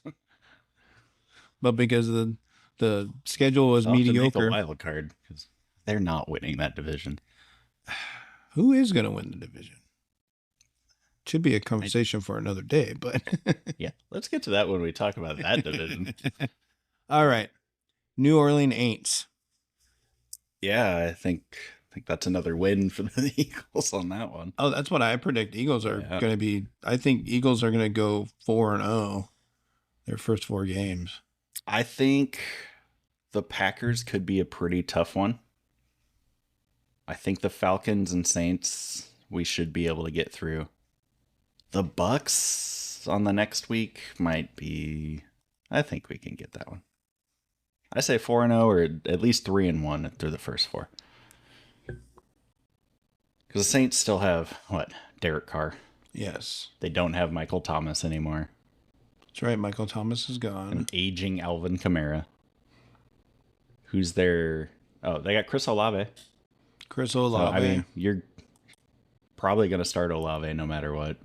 But because the schedule was mediocre, make a wild card because they're not winning that division. Who is going to win the division? Should be a conversation for another day, but yeah, let's get to that when we talk about that division. All right, New Orleans Aints. Yeah, I think that's another win for the Eagles on that one. Oh, that's what I predict. Eagles are going to be. I think Eagles are going to go 4-0 their first 4 games. I think the Packers could be a pretty tough one. I think the Falcons and Saints we should be able to get through. The Bucks on the next week might be. I think we can get that one. I say 4-0 or at least 3-1 through the first 4. Because the Saints still have Derek Carr. Yes, they don't have Michael Thomas anymore. That's right. Michael Thomas is gone. An aging Alvin Kamara. Who's their? Oh, they got Chris Olave. Chris Olave. So, I mean, you're probably going to start Olave no matter what.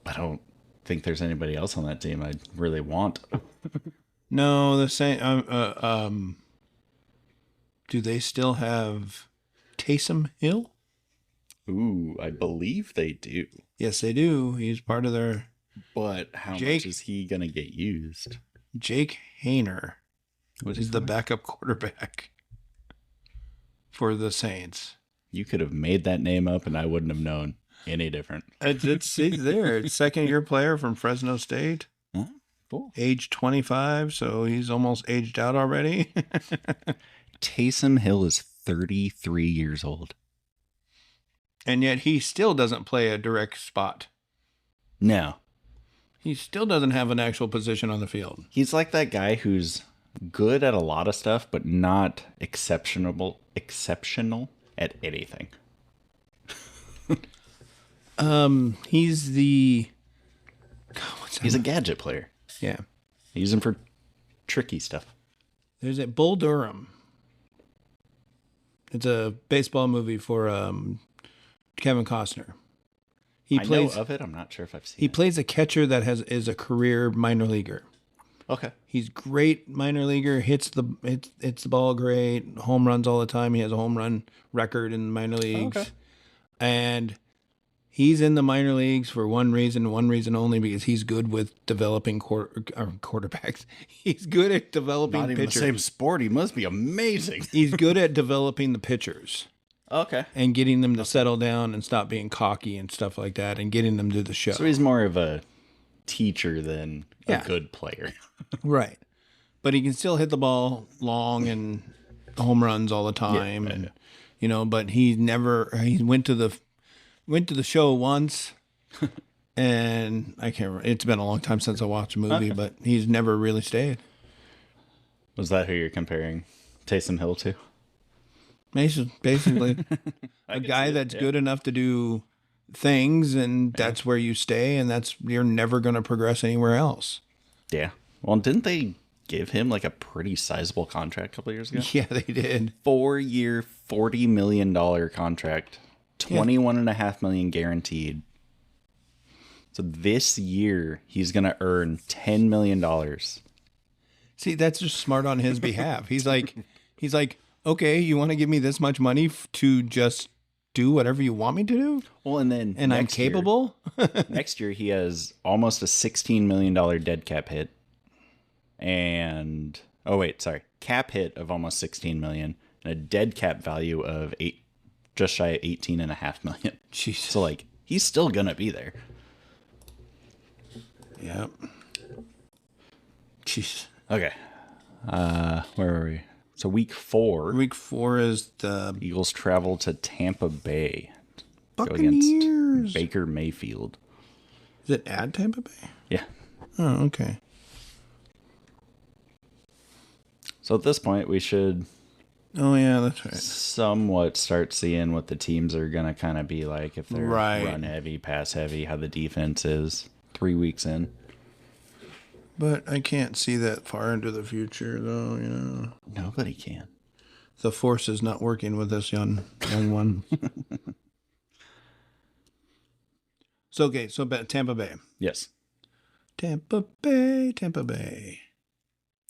I don't think there's anybody else on that team I really want. No, the same. Do they still have Taysom Hill? Ooh, I believe they do. Yes, they do. He's part of their. But how much is he going to get used? Jake Hayner is the backup quarterback for the Saints. You could have made that name up and I wouldn't have known any different. It's there. It's second-year player from Fresno State. Huh? Cool. Age 25, so he's almost aged out already. Taysom Hill is 33 years old. And yet he still doesn't play a direct spot. No. He still doesn't have an actual position on the field. He's like that guy who's good at a lot of stuff, but not exceptional at anything. He's the... He's a gadget player. Yeah. I use him for tricky stuff. There's a Bull Durham. It's a baseball movie for Kevin Costner. I know of it. I'm not sure if I've seen it. He plays a catcher that is a career minor leaguer. Okay. He's great minor leaguer, hits the ball great, home runs all the time. He has a home run record in the minor leagues. Okay. And he's in the minor leagues for one reason only, because he's good with developing quarterbacks. He's good at developing Not even pitchers. the same sport. He must be amazing. He's good at developing the pitchers. Okay. And getting them to settle down and stop being cocky and stuff like that, and getting them to the show. So he's more of a teacher than a good player. Right. But he can still hit the ball long and home runs all the time. Yeah, and but he went to the show once and I can't remember. It's been a long time since I watched a movie, but he's never really stayed. Was that who you're comparing Taysom Hill to? Basically a guy that's good enough to do things, and that's where you stay, and you're never going to progress anywhere else. Yeah. Well, didn't they give him like a pretty sizable contract a couple of years ago? Yeah, they did. 4-year, $40 million contract. $21.5 million guaranteed. So this year he's gonna earn $10 million. See, that's just smart on his behalf. He's like, okay, you want to give me this much money to just do whatever you want me to do? Well, and then And I'm capable? Next year he has almost a $16 million dead cap hit. And cap hit of almost 16 million and a dead cap value of just shy of 18.5 million. Jeez. So like he's still gonna be there. Yep. Jeez. Okay. Where are we? So week 4. Week 4 is the Eagles travel to Tampa Bay. Buccaneers. Go against Baker Mayfield. Is it at Tampa Bay? Yeah. Oh, okay. So at this point, we should Oh, yeah, that's right. somewhat start seeing what the teams are going to kind of be like, if they're Right. run heavy, pass heavy, how the defense is 3 weeks in. But I can't see that far into the future, though, you know. Nobody can. The force is not working with this young one. So Tampa Bay. Yes. Tampa Bay.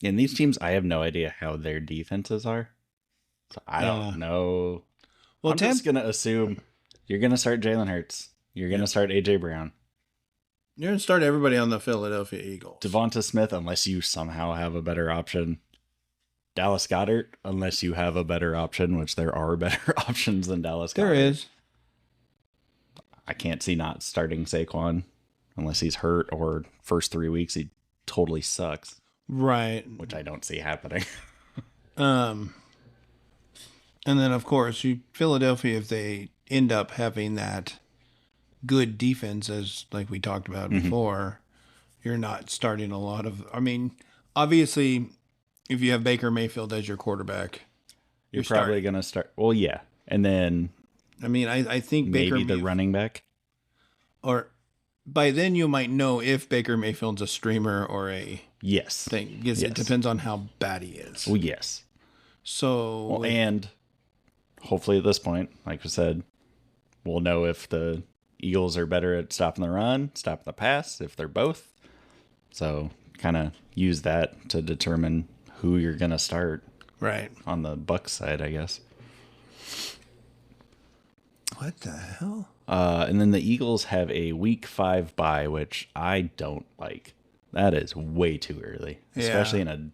And these teams, I have no idea how their defenses are. So I don't know. Well, I'm just going to assume you're going to start Jalen Hurts. You're going to start A.J. Brown. You're going to start everybody on the Philadelphia Eagles. Devonta Smith, unless you somehow have a better option. Dallas Goedert, unless you have a better option, which there are better options than Dallas Goedert. There is. I can't see not starting Saquon unless he's hurt or first 3 weeks he totally sucks. Right. Which I don't see happening. And then, of course, Philadelphia, if they end up having that good defense, as like we talked about before, you're not starting a lot of... I mean, obviously, if you have Baker Mayfield as your quarterback... You're probably going to start... Well, yeah. And then... I mean, I think Baker... Maybe the running back? Or by then you might know if Baker Mayfield's a streamer or a... Yes. Thing. Yes. It depends on how bad he is. Well, yes. So... Well, and hopefully at this point, like I said, we'll know if the Eagles are better at stopping the run, stopping the pass, if they're both. So kind of use that to determine who you're going to start. Right. On the Bucs side, I guess. What the hell? And then the Eagles have a week 5 bye, which I don't like. That is way too early, especially in a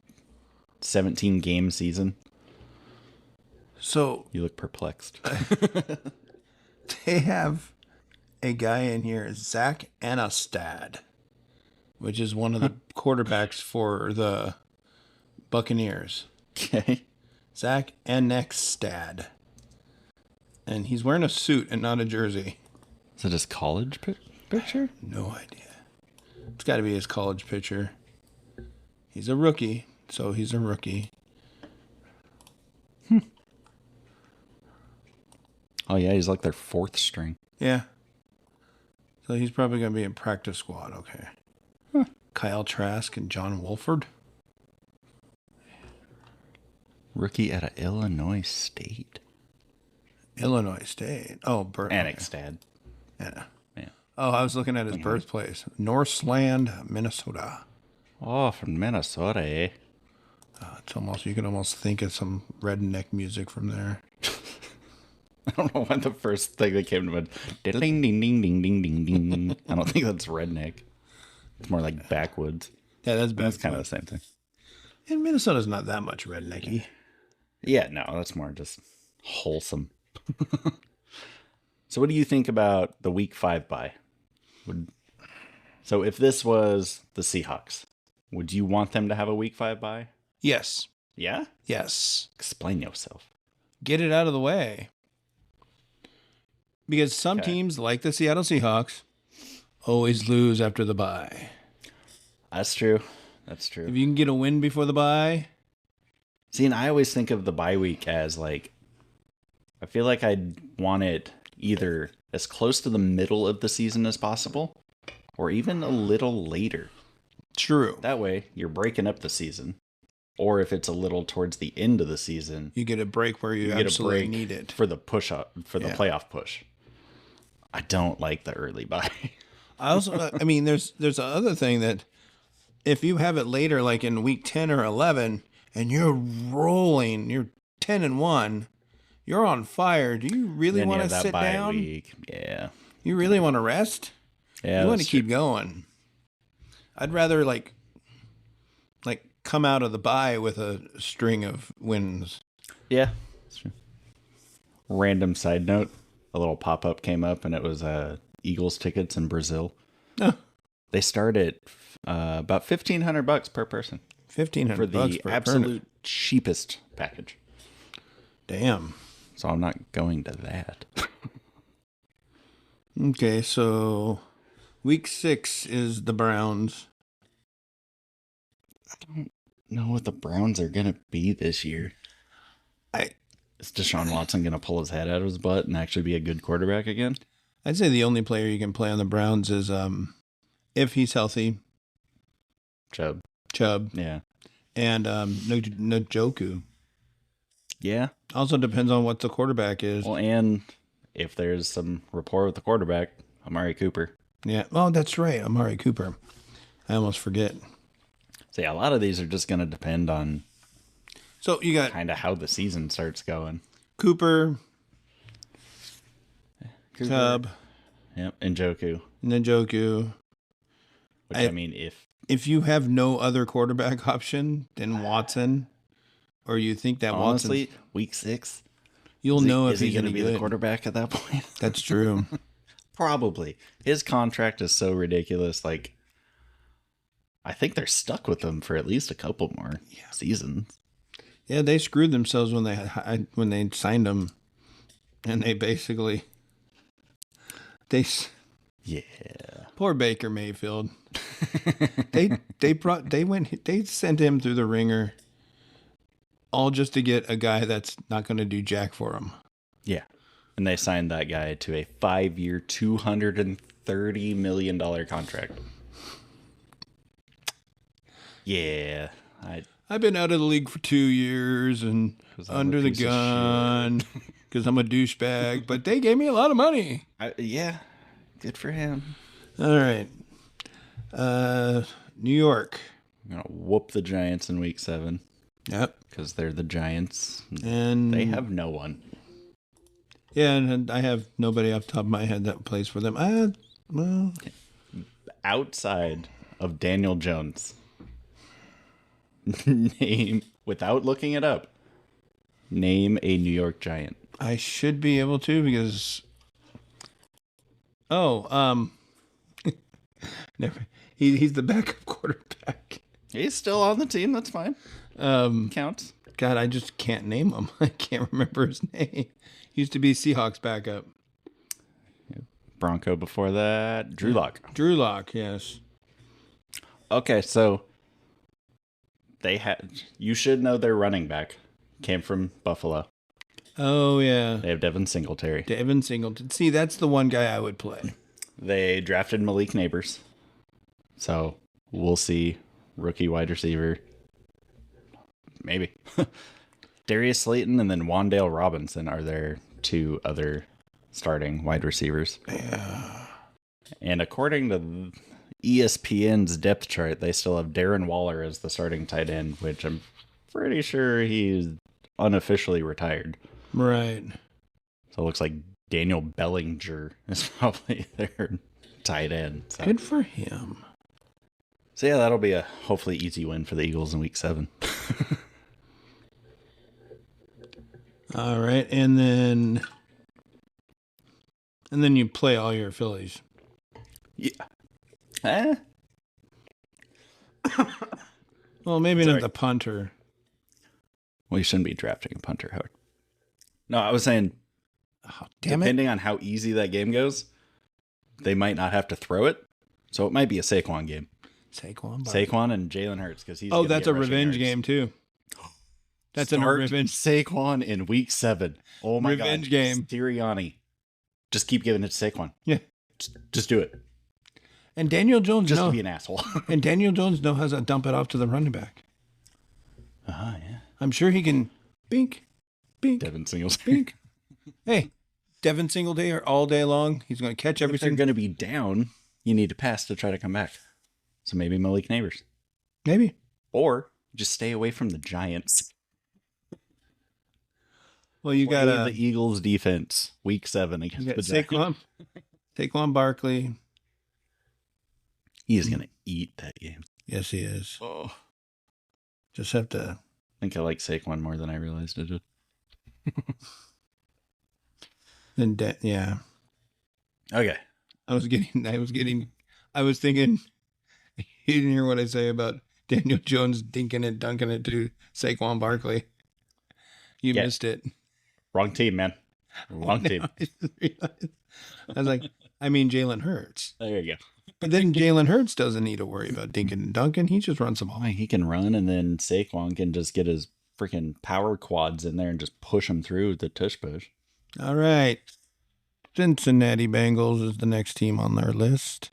17 game season. So you look perplexed. They have a guy in here, Zach Anastad, which is one of the quarterbacks for the Buccaneers. Okay. Zach Anastad. And he's wearing a suit and not a jersey. Is it his college picture? No idea. It's got to be his college picture. He's a rookie, so he's a rookie. Oh, yeah, he's like their 4th string. Yeah. So he's probably going to be in practice squad. Okay. Kyle Trask and John Wolford. Rookie out of Illinois State. Illinois State. Oh, Anastad. Yeah. Yeah. Oh, I was looking at his birthplace. Northland, Minnesota. Oh, from Minnesota, eh? It's almost, you can almost think of some redneck music from there. I don't know what the first thing that came to mind. Ding, ding, ding, ding, ding, ding, ding. I don't think that's redneck. It's more like backwoods. Yeah, that's kind of the same thing. And Minnesota's not that much rednecky. Yeah, no, that's more just wholesome. So what do you think about the week 5 bye? So if this was the Seahawks, would you want them to have a week 5 bye? Yes. Yeah? Yes. Explain yourself. Get it out of the way. Because some teams, like the Seattle Seahawks, always lose after the bye. That's true. That's true. If you can get a win before the bye. See, and I always think of the bye week as like, I feel like I'd want it either as close to the middle of the season as possible, or even a little later. True. That way, you're breaking up the season. Or if it's a little towards the end of the season, you get a break where you absolutely need it for the push up, for the playoff push. I don't like the early buy. I also, I mean, there's the other thing that if you have it later, like in week 10 or 11, and you're rolling, you're 10-1, you're on fire. Do you really Then you want have to that sit bye down? week. Yeah. You really want to rest? Yeah. You want to that's true. keep going. I'd rather like come out of the bye with a string of wins. Yeah. That's true. Random side note: a little pop up came up, and it was Eagles tickets in Brazil. No, They start at about $1,500 per person for $1,500 the per absolute cheapest package. Damn. So I'm not going to that. Okay, so week 6 is the Browns. I don't know what the Browns are gonna be this year. I Is Deshaun Watson gonna pull his head out of his butt and actually be a good quarterback again? I'd say the only player you can play on the Browns is if he's healthy, Chubb. Chubb, and Njoku. Yeah. Also depends on what the quarterback is. Well, and if there's some rapport with the quarterback, Amari Cooper. Yeah. Oh, that's right, Amari Cooper. I almost forget. So yeah, a lot of these are just gonna depend on So you got kind of how the season starts going. Cooper, Chubb, Yep, and Njoku. Njoku. Which I mean, If you have no other quarterback option than Watson, or you think that honestly, Watson, week 6, you'll know if is he he's going to any be good. the quarterback at that point? That's true. Probably. His contract is so ridiculous. Like, I think they're stuck with him for at least a couple more seasons. Yeah, they screwed themselves when they signed him, and they basically Yeah. poor Baker Mayfield. they sent him through the ringer, all just to get a guy that's not going to do jack for him. Yeah. And they signed that guy to a 5-year, $230 million contract. Yeah. I've been out of the league for 2 years and 'Cause I'm a under the piece of gun because I'm a douchebag, but they gave me a lot of money. Yeah. Good for him. All right. New York. I'm going to whoop the Giants in week 7 Yep. because they're the Giants. And They have no one. yeah, and I have nobody off the top of my head that plays for them. Well, Outside of Daniel Jones, name, without looking it up, name a New York Giant. I should be able to because never. He's the backup quarterback. He's still on the team. That's fine. Counts. God, I just can't name him. I can't remember his name. He used to be Seahawks backup. Bronco before that. Drew Lock. Drew Lock, yes. Okay, so you should know their running back came from Buffalo. Oh, yeah. They have Devin Singletary. Devin Singleton. See, that's the one guy I would play. They drafted Malik Neighbors. So we'll see. Rookie wide receiver. Maybe. Darius Slayton and then Wandale Robinson are their 2 other starting wide receivers. Yeah. And according to ESPN's depth chart, they still have Darren Waller as the starting tight end, which I'm pretty sure he's unofficially retired. Right. So it looks like Daniel Bellinger is probably their tight end. So. Good for him. So yeah, that'll be a hopefully easy win for the Eagles in week 7. All right, and then you play all your Phillies. Yeah. Well, maybe Sorry. not the punter. Well, you shouldn't be drafting a punter, Howard. No, I was saying, Oh, damn it. depending on how easy that game goes, they might not have to throw it. So it might be a Saquon game. Saquon and Jalen Hurts because he's. Oh, gonna that's get a rushing revenge yards. game too. That's a Start revenge. Saquon in week 7. Oh my Revenge god, game. Sirianni, just keep giving it to Saquon. Yeah. Just do it. And Daniel Jones Just to be an asshole. and Daniel Jones knows how to dump it off to the running back. Yeah. I'm sure he can. Bink, bink, Devin Singletary. bink. Hey, Devin Singletary all day long. He's going to catch If they're everything. going to be down, you need to pass to try to come back. So maybe Malik Neighbors. Maybe. Or just stay away from the Giants. Well, you got the Eagles defense, week 7 against the Giants. Saquon Barkley. He is going to eat that game. Yes, he is. Oh. Just have to. I think I like Saquon more than I realized I did. Then yeah. Okay. I was thinking, you didn't hear what I say about Daniel Jones dinking it, dunking it to Saquon Barkley. You missed it. Wrong team, man. Wrong team. I was like, I mean Jalen Hurts. There you go. But then Jalen Hurts doesn't need to worry about dinking and dunking. He just runs the ball. He can run, and then Saquon can just get his freaking power quads in there and just push him through the tush push. All right. Cincinnati Bengals is the next team on their list.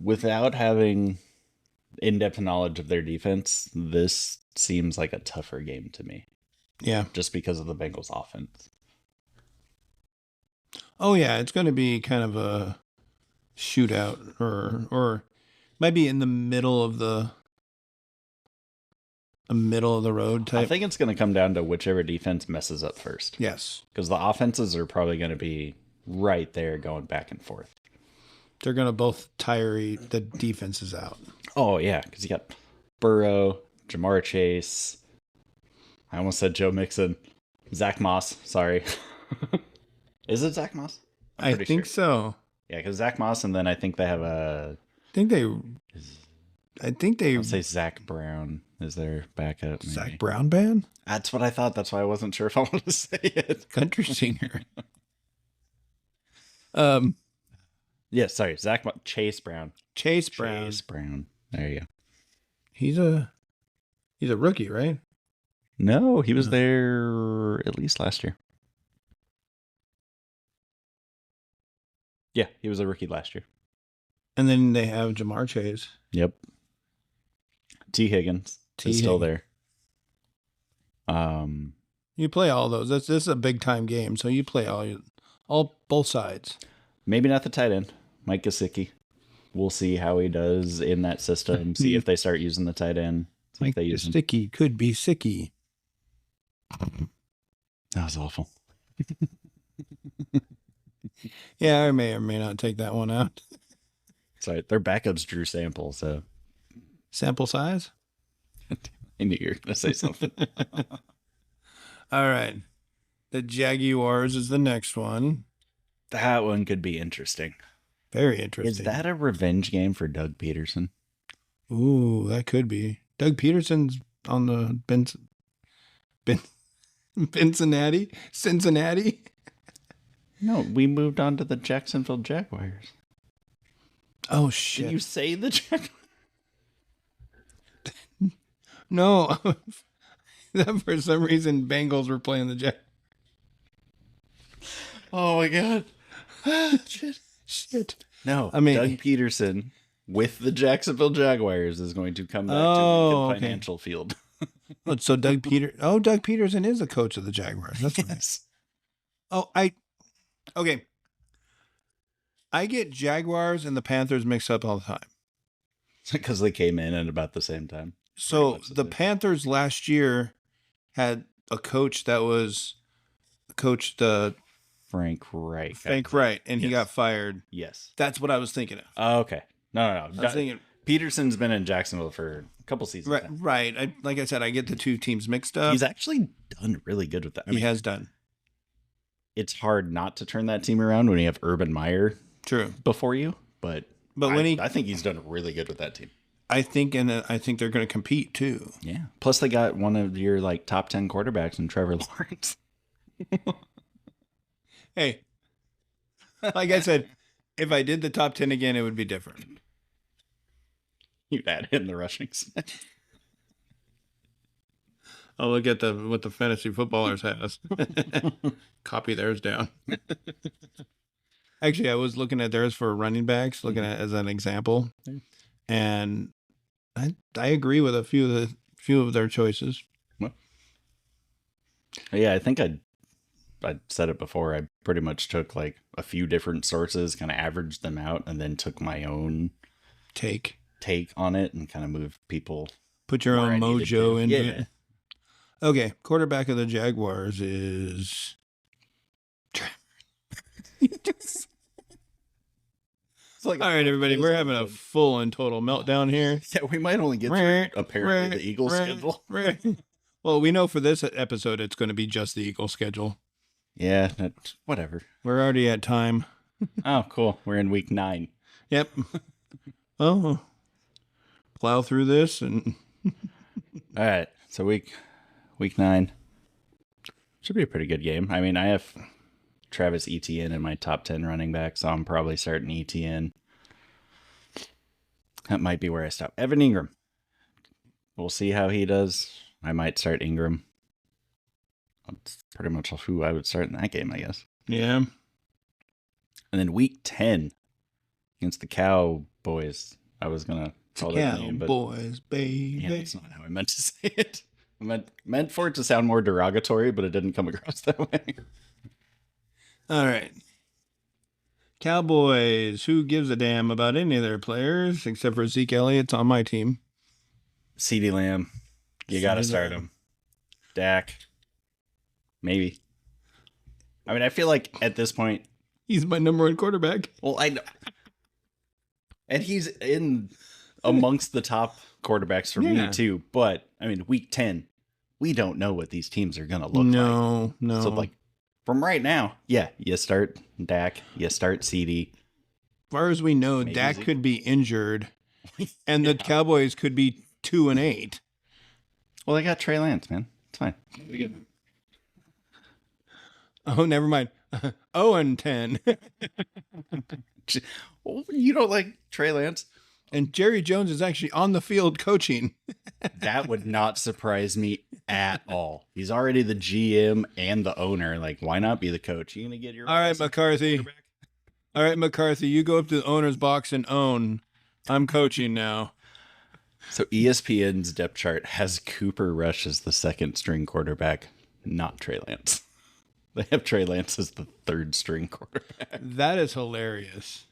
Without having in-depth knowledge of their defense, this seems like a tougher game to me. Yeah. Just because of the Bengals offense. Oh, yeah. It's going to be kind of a shootout or might be in the middle of the road type. I think it's going to come down to whichever defense messes up first. Yes. Because the offenses are probably going to be right there going back and forth. They're going to both tire the defenses out. Oh, yeah. Because you got Burrow, Jamar Chase. I almost said Joe Mixon. Zach Moss. Sorry. Is it Zach Moss? I think so. Yeah, because Zach Moss, and then I think they have a... I think they... I'll say Zach Brown is their backup. Maybe. Zach Brown band? That's what I thought. That's why I wasn't sure if I wanted to say it. Country singer. Yeah, sorry. Chase Brown. Chase Brown. Chase Brown. There you go. He's a rookie, right? No, he was there at least last year. Yeah, he was a rookie last year. And then they have Jamar Chase. Yep. T. Higgins is still there. You play all those. This is a big time game, so you play both sides. Maybe not the tight end, Mike Gesicki. We'll see how he does in that system. See if they start using the tight end. Mike Gesicki could be sicky. That was awful. Yeah, I may or may not take that one out. Sorry, their backup's Drew Sample, so. Sample size? I knew you were going to say something. All right. The Jaguars is the next one. That one could be interesting. Very interesting. Is that a revenge game for Doug Peterson? Ooh, that could be. Doug Peterson's on the Cincinnati? No, we moved on to the Jacksonville Jaguars. Oh, shit. Did you say the Jaguars? No. For some reason, Bengals were playing the Jaguars. Oh, my God. Shit. No, I mean, Doug Peterson with the Jacksonville Jaguars is going to come back to Lincoln Financial Field. So Doug Peterson is the coach of the Jaguars. That's yes. Okay. I get Jaguars and the Panthers mixed up all the time. Because they came in at about the same time. So the Panthers last year had a coach that was coached Frank Wright. And he got fired. Yes. That's what I was thinking of. Okay. No. I was thinking Peterson's been in Jacksonville for a couple seasons. Right. Like I said, I get the two teams mixed up. He's actually done really good with that. He has done. It's hard not to turn that team around when you have Urban Meyer before you, but when I think he's done really good with that team. I think they're going to compete too. Yeah. Plus they got one of your top 10 quarterbacks in Trevor Lawrence. Hey, like I said, if I did the top 10 again, it would be different. You'd add in the rushing set. I'll look at what the fantasy footballers has. Copy theirs down. Actually, I was looking at theirs for running backs, looking at it as an example, and I agree with a few of their choices. Well, yeah, I think I said it before. I pretty much took like a few different sources, kind of averaged them out, and then took my own take on it and kind of moved people. Put your own mojo into Yeah. it. Okay, quarterback of the Jaguars is. It's like All right, everybody, we're having a full and total meltdown here. Yeah, we might only get through apparently the Eagles schedule. Well, we know for this episode it's going to be just the Eagles schedule. Yeah, whatever. We're already at time. Oh, cool. We're in week 9. Yep. Oh, plow through this and. All right, so week 9 should be a pretty good game. I mean, I have Travis Etienne in my top 10 running back, so I'm probably starting Etienne. That might be where I stop. Evan Ingram. We'll see how he does. I might start Ingram. That's pretty much who I would start in that game, I guess. Yeah. And then week 10 against the Cowboys. I was going to call that name, but Cowboys, baby. yeah, that's not how I meant to say it. I meant for it to sound more derogatory, but it didn't come across that way. All right. Cowboys. Who gives a damn about any of their players except for Zeke Elliott's on my team? CeeDee Lamb. You got to start him. Dak. Maybe. I mean, I feel like at this point. He's my number one quarterback. Well, I know. And he's in amongst the top quarterbacks for me, too. But, I mean, week 10, we don't know what these teams are going to look like. No. So, like, from right now, yeah, you start Dak, you start CeeDee. As far as we know, Maybe Dak Zeke. could be injured, and the Cowboys could be 2-8. Well, they got Trey Lance, man. It's fine. Oh, never mind. 0-10. Well, you don't like Trey Lance? And Jerry Jones is actually on the field coaching. That would not surprise me at all. He's already the GM and the owner. Like, why not be the coach? You gonna get your All right, McCarthy. All right, McCarthy, you go up to the owner's box and own. I'm coaching now. So ESPN's depth chart has Cooper Rush as the second string quarterback, not Trey Lance. They have Trey Lance as the third string quarterback. That is hilarious.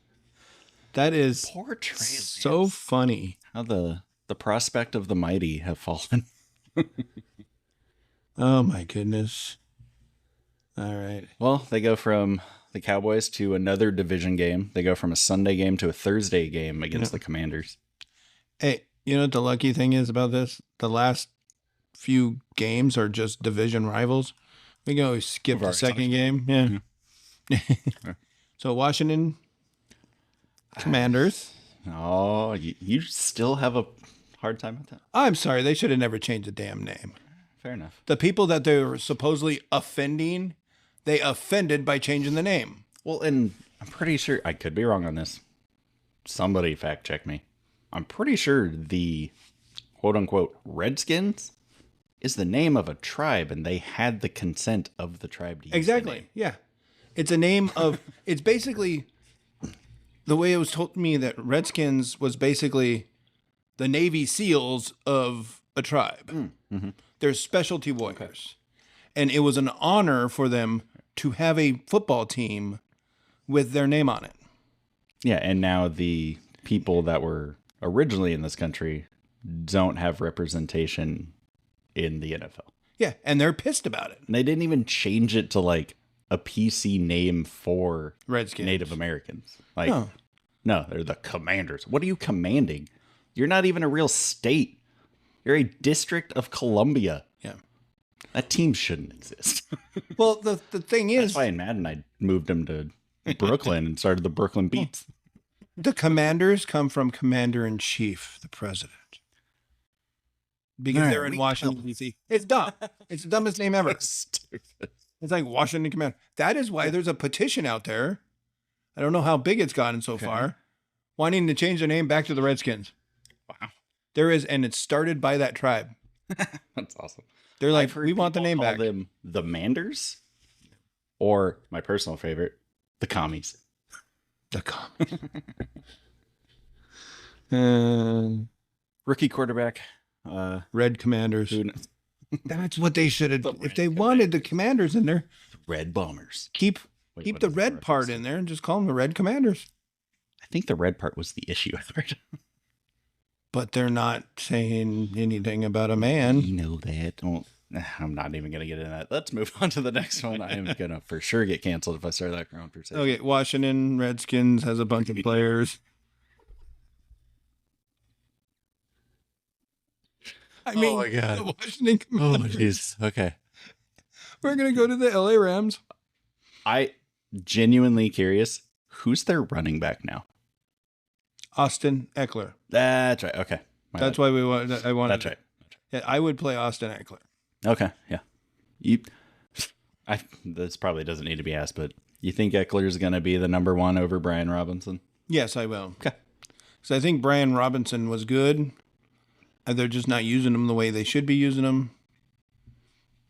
That is Poor Trey Lance. so funny. How the prospect of the mighty have fallen. Oh, my goodness. All right. Well, they go from the Cowboys to another division game. They go from a Sunday game to a Thursday game against the Commanders. Hey, you know what the lucky thing is about this? The last few games are just division rivals. We can always skip the second game. Yeah. So Washington Commanders. Oh, you still have a hard time with that? I'm sorry. They should have never changed the damn name. Fair enough. The people that they were supposedly offending, they offended by changing the name. Well, and I'm pretty sure, I could be wrong on this. Somebody fact check me. I'm pretty sure the quote unquote Redskins is the name of a tribe, and they had the consent of the tribe to use Exactly. the name. Yeah. It's a name of, it's basically the way it was told to me that Redskins was basically the Navy SEALs of a tribe. Mm-hmm. They're specialty warriors. Okay. And it was an honor for them to have a football team with their name on it. Yeah, and now the people that were originally in this country don't have representation in the NFL. Yeah, and they're pissed about it. And they didn't even change it to like a PC name for Redskins. Native Americans. Like, no, they're the Commanders. What are you commanding? You're not even a real state. You're a District of Columbia. Yeah. That team shouldn't exist. Well, the thing is, That's why in Madden I moved him to Brooklyn and started the Brooklyn Beats. the Commanders come from Commander-in-Chief, the president. Because they're in Washington, D.C. It's dumb. It's the dumbest name ever. Stupid. It's like Washington Command. That is why there's a petition out there. I don't know how big it's gotten so far, wanting to change their name back to the Redskins. Wow. There is, and it's started by that tribe. That's awesome. They're like, I've heard we want the people name call back. them the Manders, or my personal favorite, the Commies. The Rookie quarterback. Red Commanders. Who knows? That's what they should have. The If Red they wanted the Commanders in there, Red Bombers. Keep Wait, the red part in there and just call them the Red Commanders. I think the red part was the issue. But they're not saying anything about a man. You know that. Well, I'm not even going to get into that. Let's move on to the next one. I am going to for sure get canceled if I start that conversation. Okay, Washington Redskins has a bunch of players. I mean, oh my God. the Washington Oh, Commanders. jeez. Okay. We're going to go to the LA Rams. I genuinely curious. Who's their running back now? Austin Eckler. That's right. Okay. That's why I wanted. That's right. Yeah, I would play Austin Eckler. Okay. Yeah. This probably doesn't need to be asked, but you think Eckler's going to be the number one over Brian Robinson? Yes, I will. Okay. So I think Brian Robinson was good. And they're just not using him the way they should be using him.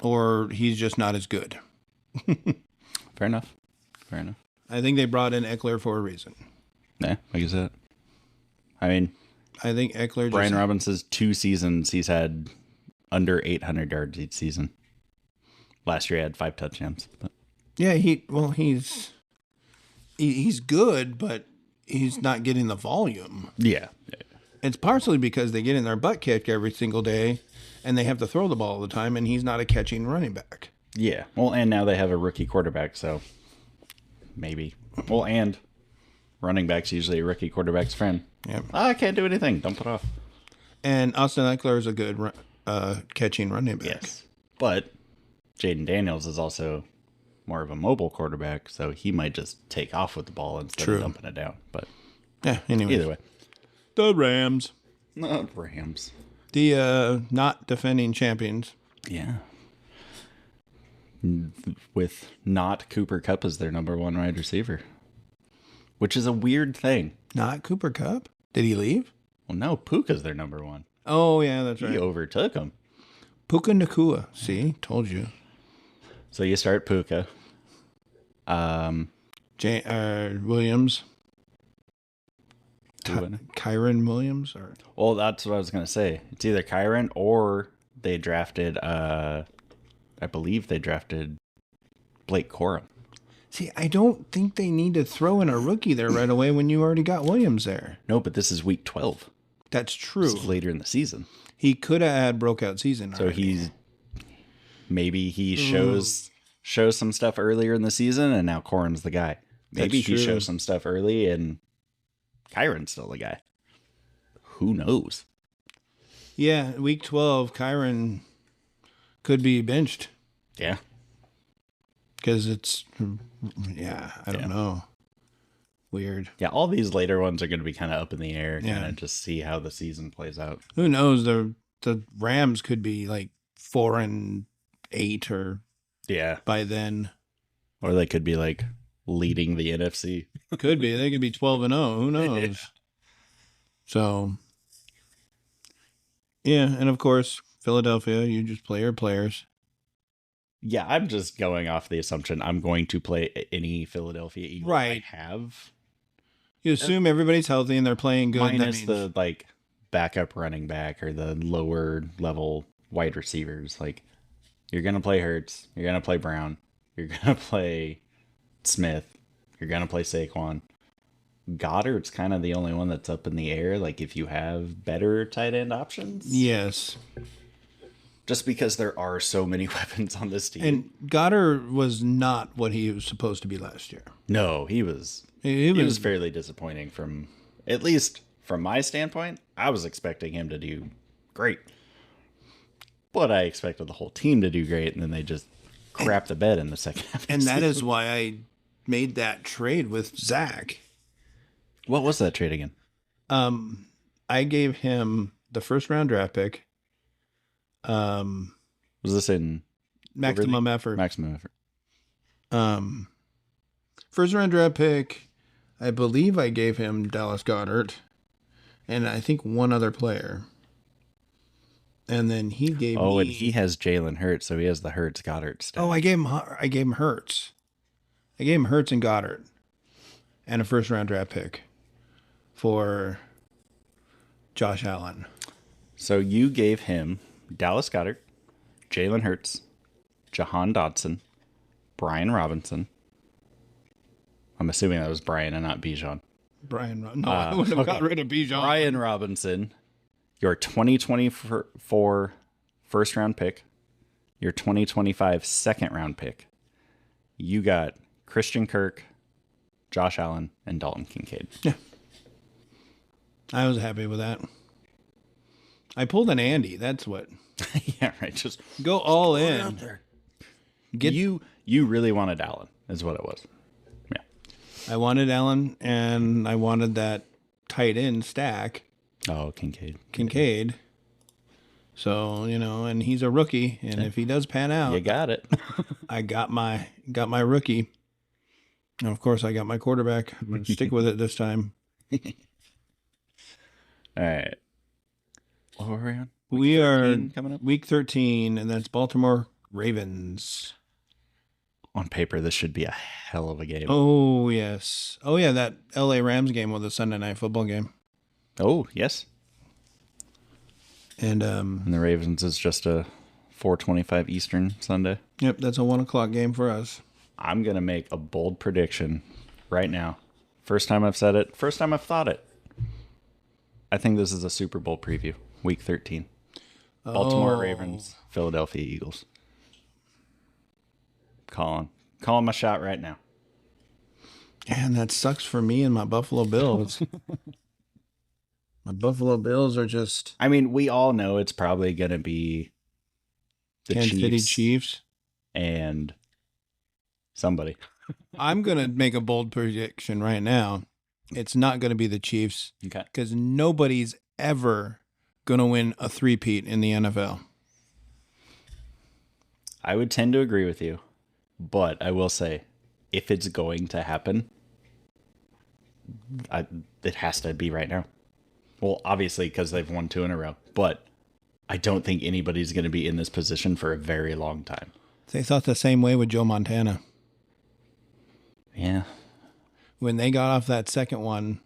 Or he's just not as good. Fair enough. I think they brought in Eckler for a reason. Yeah, I guess that. I mean, I think Eckler Brian Robinson's 2 seasons, he's had under 800 yards each season. Last year he had 5 touchdowns. But. Yeah, he's good, but he's not getting the volume. Yeah. It's partially because they get in their butt kicked every single day, and they have to throw the ball all the time, and he's not a catching running back. Yeah. Well, and now they have a rookie quarterback, so maybe. Well, and running back's usually a rookie quarterback's friend. Yeah. I can't do anything. Dump it off. And Austin Eckler is a good catching running back. Yes. But Jaden Daniels is also more of a mobile quarterback, so he might just take off with the ball instead of dumping it down. But yeah, anyway. Either way. The Rams. Not Rams. The not defending champions. Yeah. With not Cooper Kupp as their number 1 wide receiver. Which is a weird thing. Not Cooper Kupp? Did he leave? Well, no, Puka's their number 1. Oh, yeah, that's right. He overtook him. Puka Nakua. See? Told you. So you start Puka. Williams. Who Kyron Williams? Well, that's what I was going to say. It's either Kyron or they drafted, I believe they drafted Blake Corum. See, I don't think they need to throw in a rookie there right away when you already got Williams there. No, but this is week 12. That's true. This is later in the season. He could have had breakout season already. So maybe he shows some stuff earlier in the season, and now Corum's the guy. Maybe he shows some stuff early, and Kyron's still the guy. Who knows? Yeah, week 12, Kyron could be benched. Yeah. Because I don't know. Weird. Yeah, all these later ones are going to be kind of up in the air. Yeah. Kind of just see how the season plays out. Who knows? The Rams could be like 4-8 or by then. Or they could be like leading the NFC. Could be. They could be 12-0. Who knows? Yeah. So, yeah, and of course, Philadelphia, you just play your players. Yeah, I'm just going off the assumption I'm going to play any Philadelphia Eagle I have. You assume everybody's healthy and they're playing good. Minus the like backup running back or the lower level wide receivers. Like you're gonna play Hurts, you're gonna play Brown, you're gonna play Smith, you're gonna play Saquon. Goddard's kind of the only one that's up in the air. Like if you have better tight end options. Yes. Just because there are so many weapons on this team. And Goddard was not what he was supposed to be last year. No, he was fairly disappointing at least from my standpoint. I was expecting him to do great. But I expected the whole team to do great, and then they just crap the bed in the second half. And that is why I made that trade with Zach. What was that trade again? I gave him the first round draft pick. Was this in maximum effort? Maximum effort. First round draft pick. I believe I gave him Dallas Goedert, and I think one other player. And then he gave me. Oh, and he has Jalen Hurts, so he has the Hurts Goddard stuff. Oh, I gave him Hurts. I gave him Hurts and Goddard, and a first round draft pick for Josh Allen. So you gave him Dallas Goedert, Jalen Hurts, Jahan Dotson, Brian Robinson. I'm assuming that was Brian and not Bijan. No, I wouldn't have got rid of Bijan. Brian Robinson, your 2024 first round pick, your 2025 second round pick. You got Christian Kirk, Josh Allen, and Dalton Kincaid. Yeah. I was happy with that. I pulled an Andy. That's what. Yeah, right. Just go all in. Get you really wanted Allen, is what it was. Yeah. I wanted Allen, and I wanted that tight end stack. Oh, Kincaid. So, and he's a rookie, and if he does pan out, you got it. I got my rookie. And of course, I got my quarterback. I'm going to stick with it this time. All right. What were we on? We are coming up? week 13, and that's Baltimore Ravens. On paper, this should be a hell of a game. Oh, yes. Oh, yeah, that LA Rams game was a Sunday night football game. Oh, yes. And the Ravens is just a 4:25 Eastern Sunday. Yep, that's a 1 o'clock game for us. I'm going to make a bold prediction right now. First time I've said it. First time I've thought it. I think this is a Super Bowl preview. Week 13. Baltimore Ravens, Philadelphia Eagles. Calling my shot right now. And that sucks for me and my Buffalo Bills. My Buffalo Bills are just... I mean, we all know it's probably going to be the Kansas City Chiefs. And somebody. I'm going to make a bold prediction right now. It's not going to be the Chiefs. Okay. Because nobody's ever going to win a three-peat in the NFL. I would tend to agree with you. But I will say, if it's going to happen, it has to be right now. Well, obviously, because they've won 2 in a row. But I don't think anybody's going to be in this position for a very long time. They thought the same way with Joe Montana. Yeah. When they got off that second one,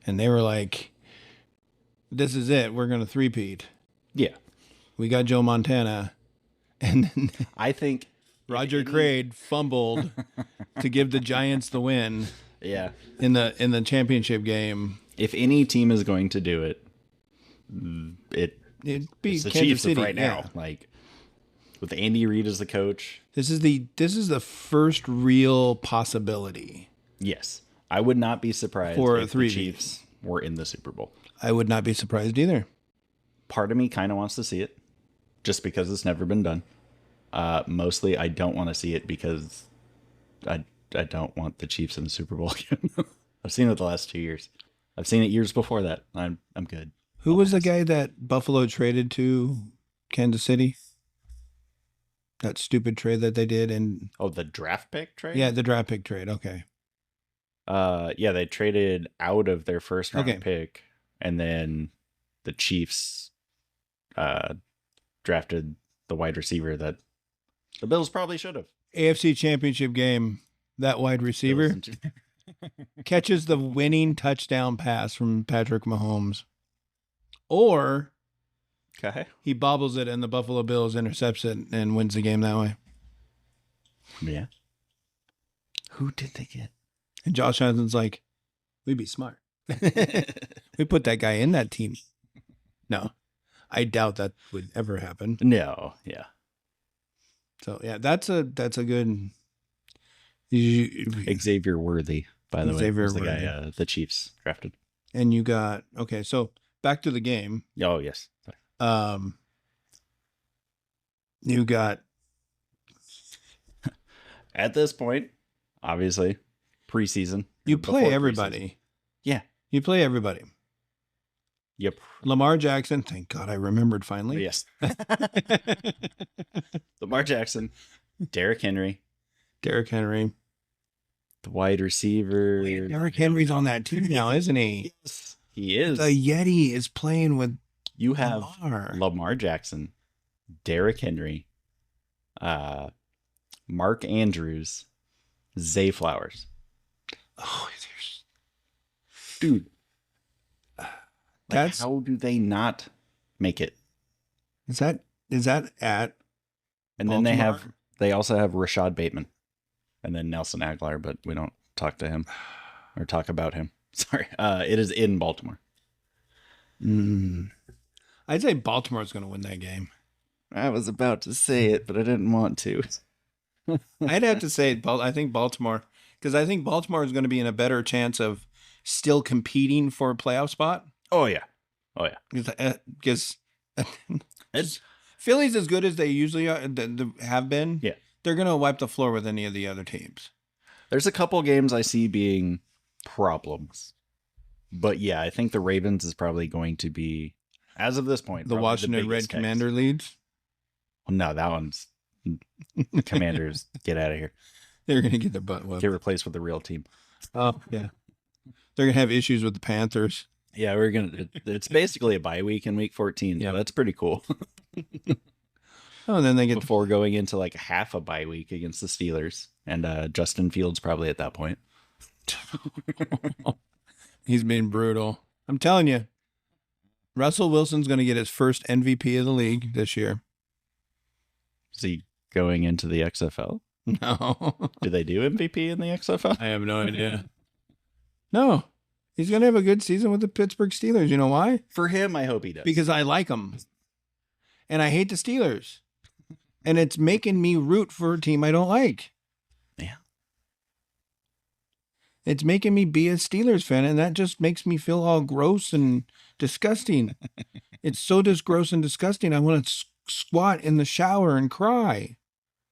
and they were like, this is it. We're going to three-peat. Yeah. We got Joe Montana. And then I think Roger Craig fumbled to give the Giants the win. Yeah. In the championship game. If any team is going to do it, it'd be it's the Kansas Chiefs City right now. Yeah. Like with Andy Reid as the coach. This is the first real possibility. Yes. I would not be surprised for if the Chiefs were in the Super Bowl. I would not be surprised either. Part of me kind of wants to see it just because it's never been done. Mostly I don't want to see it because I don't want the Chiefs in the Super Bowl again. I've seen it the last 2 years. I've seen it years before that. I'm good. Who was the guy that Buffalo traded to Kansas City? That stupid trade that they did and the draft pick trade? Yeah, the draft pick trade. Okay. Yeah, they traded out of their first round pick, and then the Chiefs drafted the wide receiver that the Bills probably should have. AFC Championship game, that wide receiver catches the winning touchdown pass from Patrick Mahomes. Or he bobbles it and the Buffalo Bills intercepts it and wins the game that way. Yeah. Who did they get? And Josh Allen's like, we'd be smart. We put that guy in that team. No, I doubt that would ever happen. No, yeah. So yeah, that's a good. Xavier Worthy, by the way, was the Worthy. guy the Chiefs drafted. And you got so back to the game. Oh yes. You got at this point, obviously, preseason. You play everybody. Preseason. Yeah, you play everybody. Yep. Lamar Jackson. Thank God I remembered finally. Yes. Lamar Jackson, Derrick Henry. The wide receiver. Wait, Derrick Henry's on that team now, isn't he? Yes, he is. The Yeti is playing with You have Lamar Jackson, Derrick Henry, Mark Andrews, Zay Flowers. Oh, dude. That's how do they not make it? Is that at and Baltimore? then they also have Rashad Bateman. and then Nelson Aguilar, but we don't talk to him or talk about him. Sorry. It is in Baltimore. I'd say Baltimore's going to win that game. I was about to say it, but I didn't want to. I'd have to say I think Baltimore, because I think Baltimore is going to be in a better chance of still competing for a playoff spot. Oh, yeah. Because It's Philly's as good as they usually have been. Yeah. They're going to wipe the floor with any of the other teams. There's a couple games I see being problems. But yeah, I think the Ravens is probably going to be, as of this point, The probably Washington Red biggest case. Commander leads. Well, no, that one's Commanders. Get out of here. They're going to get their butt whooped. Get replaced with the real team. Oh, yeah. They're going to have issues with the Panthers. Yeah, it's basically a bye week in week 14. Yeah, that's pretty cool. Oh, and then they get Before going into like half a bye week against the Steelers. And Justin Fields probably at that point. He's been brutal. I'm telling you, Russell Wilson's going to get his first MVP of the league this year. Is he going into the XFL? No. Do they do MVP in the XFL? I have no idea. No. He's going to have a good season with the Pittsburgh Steelers. You know why? For him, I hope he does. Because I like them. And I hate the Steelers. And it's making me root for a team I don't like. Yeah. It's making me be a Steelers fan, and that just makes me feel all gross and disgusting. It's so gross and disgusting. I want to squat in the shower and cry.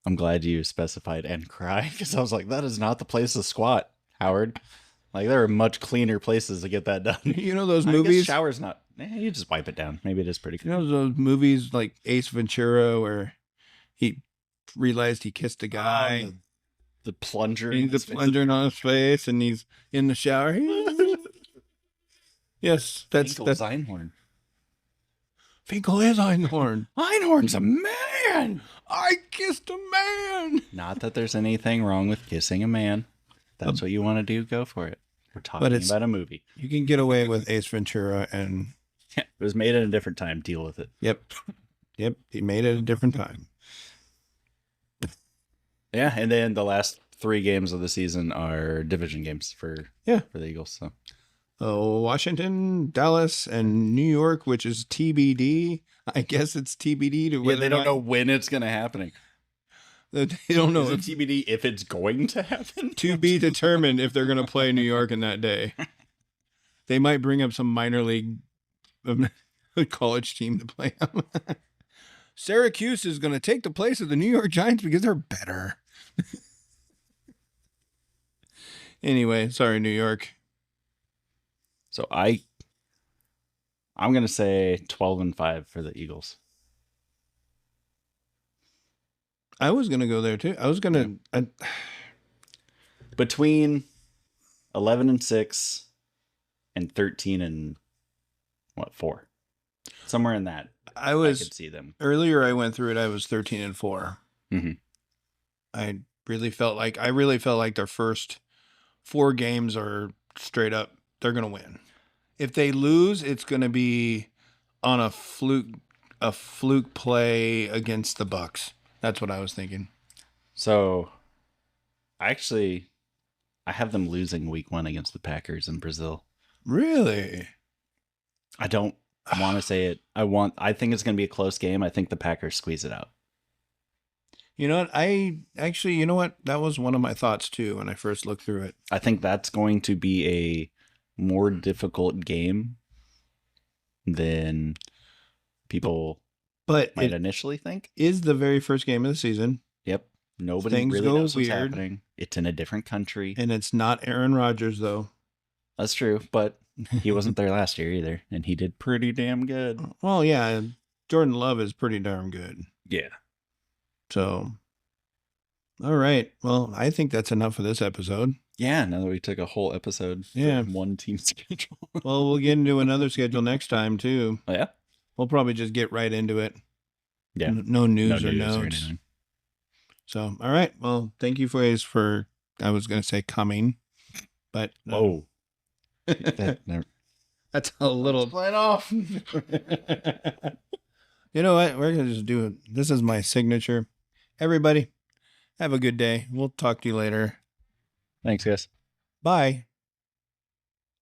I'm glad you specified and cry, because I was like, that is not the place to squat, Howard. Like, there are much cleaner places to get that done. You know those I movies? guess shower's not. You just wipe it down. Maybe it is pretty You cool. know those movies like Ace Ventura where he realized he kissed a guy. The plunger. He's the plunger on his face, and he's in the shower. Yes, that's Einhorn. Finkel is Einhorn. Einhorn's a man. I kissed a man. Not that there's anything wrong with kissing a man. That's what you want to do. Go for it. We're talking about a movie. You can get away with Ace Ventura, and It was made at a different time. Deal with it. yep, he made it at a different time. Yeah, and then the last 3 games of the season are division games for the Eagles. So Washington, Dallas, and New York, which is TBD. I guess it's TBD to whether they don't know when it's going to happen. They don't know. Is it TBD if it's going to happen? To be determined if they're going to play New York in that day. They might bring up some minor league college team to play them. Syracuse is going to take the place of the New York Giants because they're better. Anyway, sorry, New York. So I'm going to say 12-5 for the Eagles. I was going to go there too. I was going to. Between 11-6 and 13-4. Somewhere in that. I could see them. Earlier I went through it. I was 13-4. Mm-hmm. I really felt like their first 4 games are straight up. They're going to win. If they lose, it's going to be on a fluke play against the Bucks. That's what I was thinking. So, I have them losing week 1 against the Packers in Brazil. Really? I don't want to say it. I think it's going to be a close game. I think the Packers squeeze it out. You know what? That was one of my thoughts too when I first looked through it. I think that's going to be a more difficult game than people might initially think. Is the very first game of the season. Yep. Nobody Things really go knows what's weird. happening. It's in a different country. And it's not Aaron Rodgers though. That's true, but he wasn't there last year either, and he did pretty damn good. Well, yeah, Jordan Love is pretty darn good. Yeah. So, all right. Well, I think that's enough for this episode. Yeah, now that we took a whole episode for one team schedule. Well, we'll get into another schedule next time, too. Oh, yeah? We'll probably just get right into it. Yeah. No news or news notes. anything. So, all right. Well, thank you for I was going to say coming, but. Oh. That's a little. Playing off. You know what? We're going to just do it. This is my signature. Everybody, Have a good day. We'll talk to you later. Thanks, guys. Bye.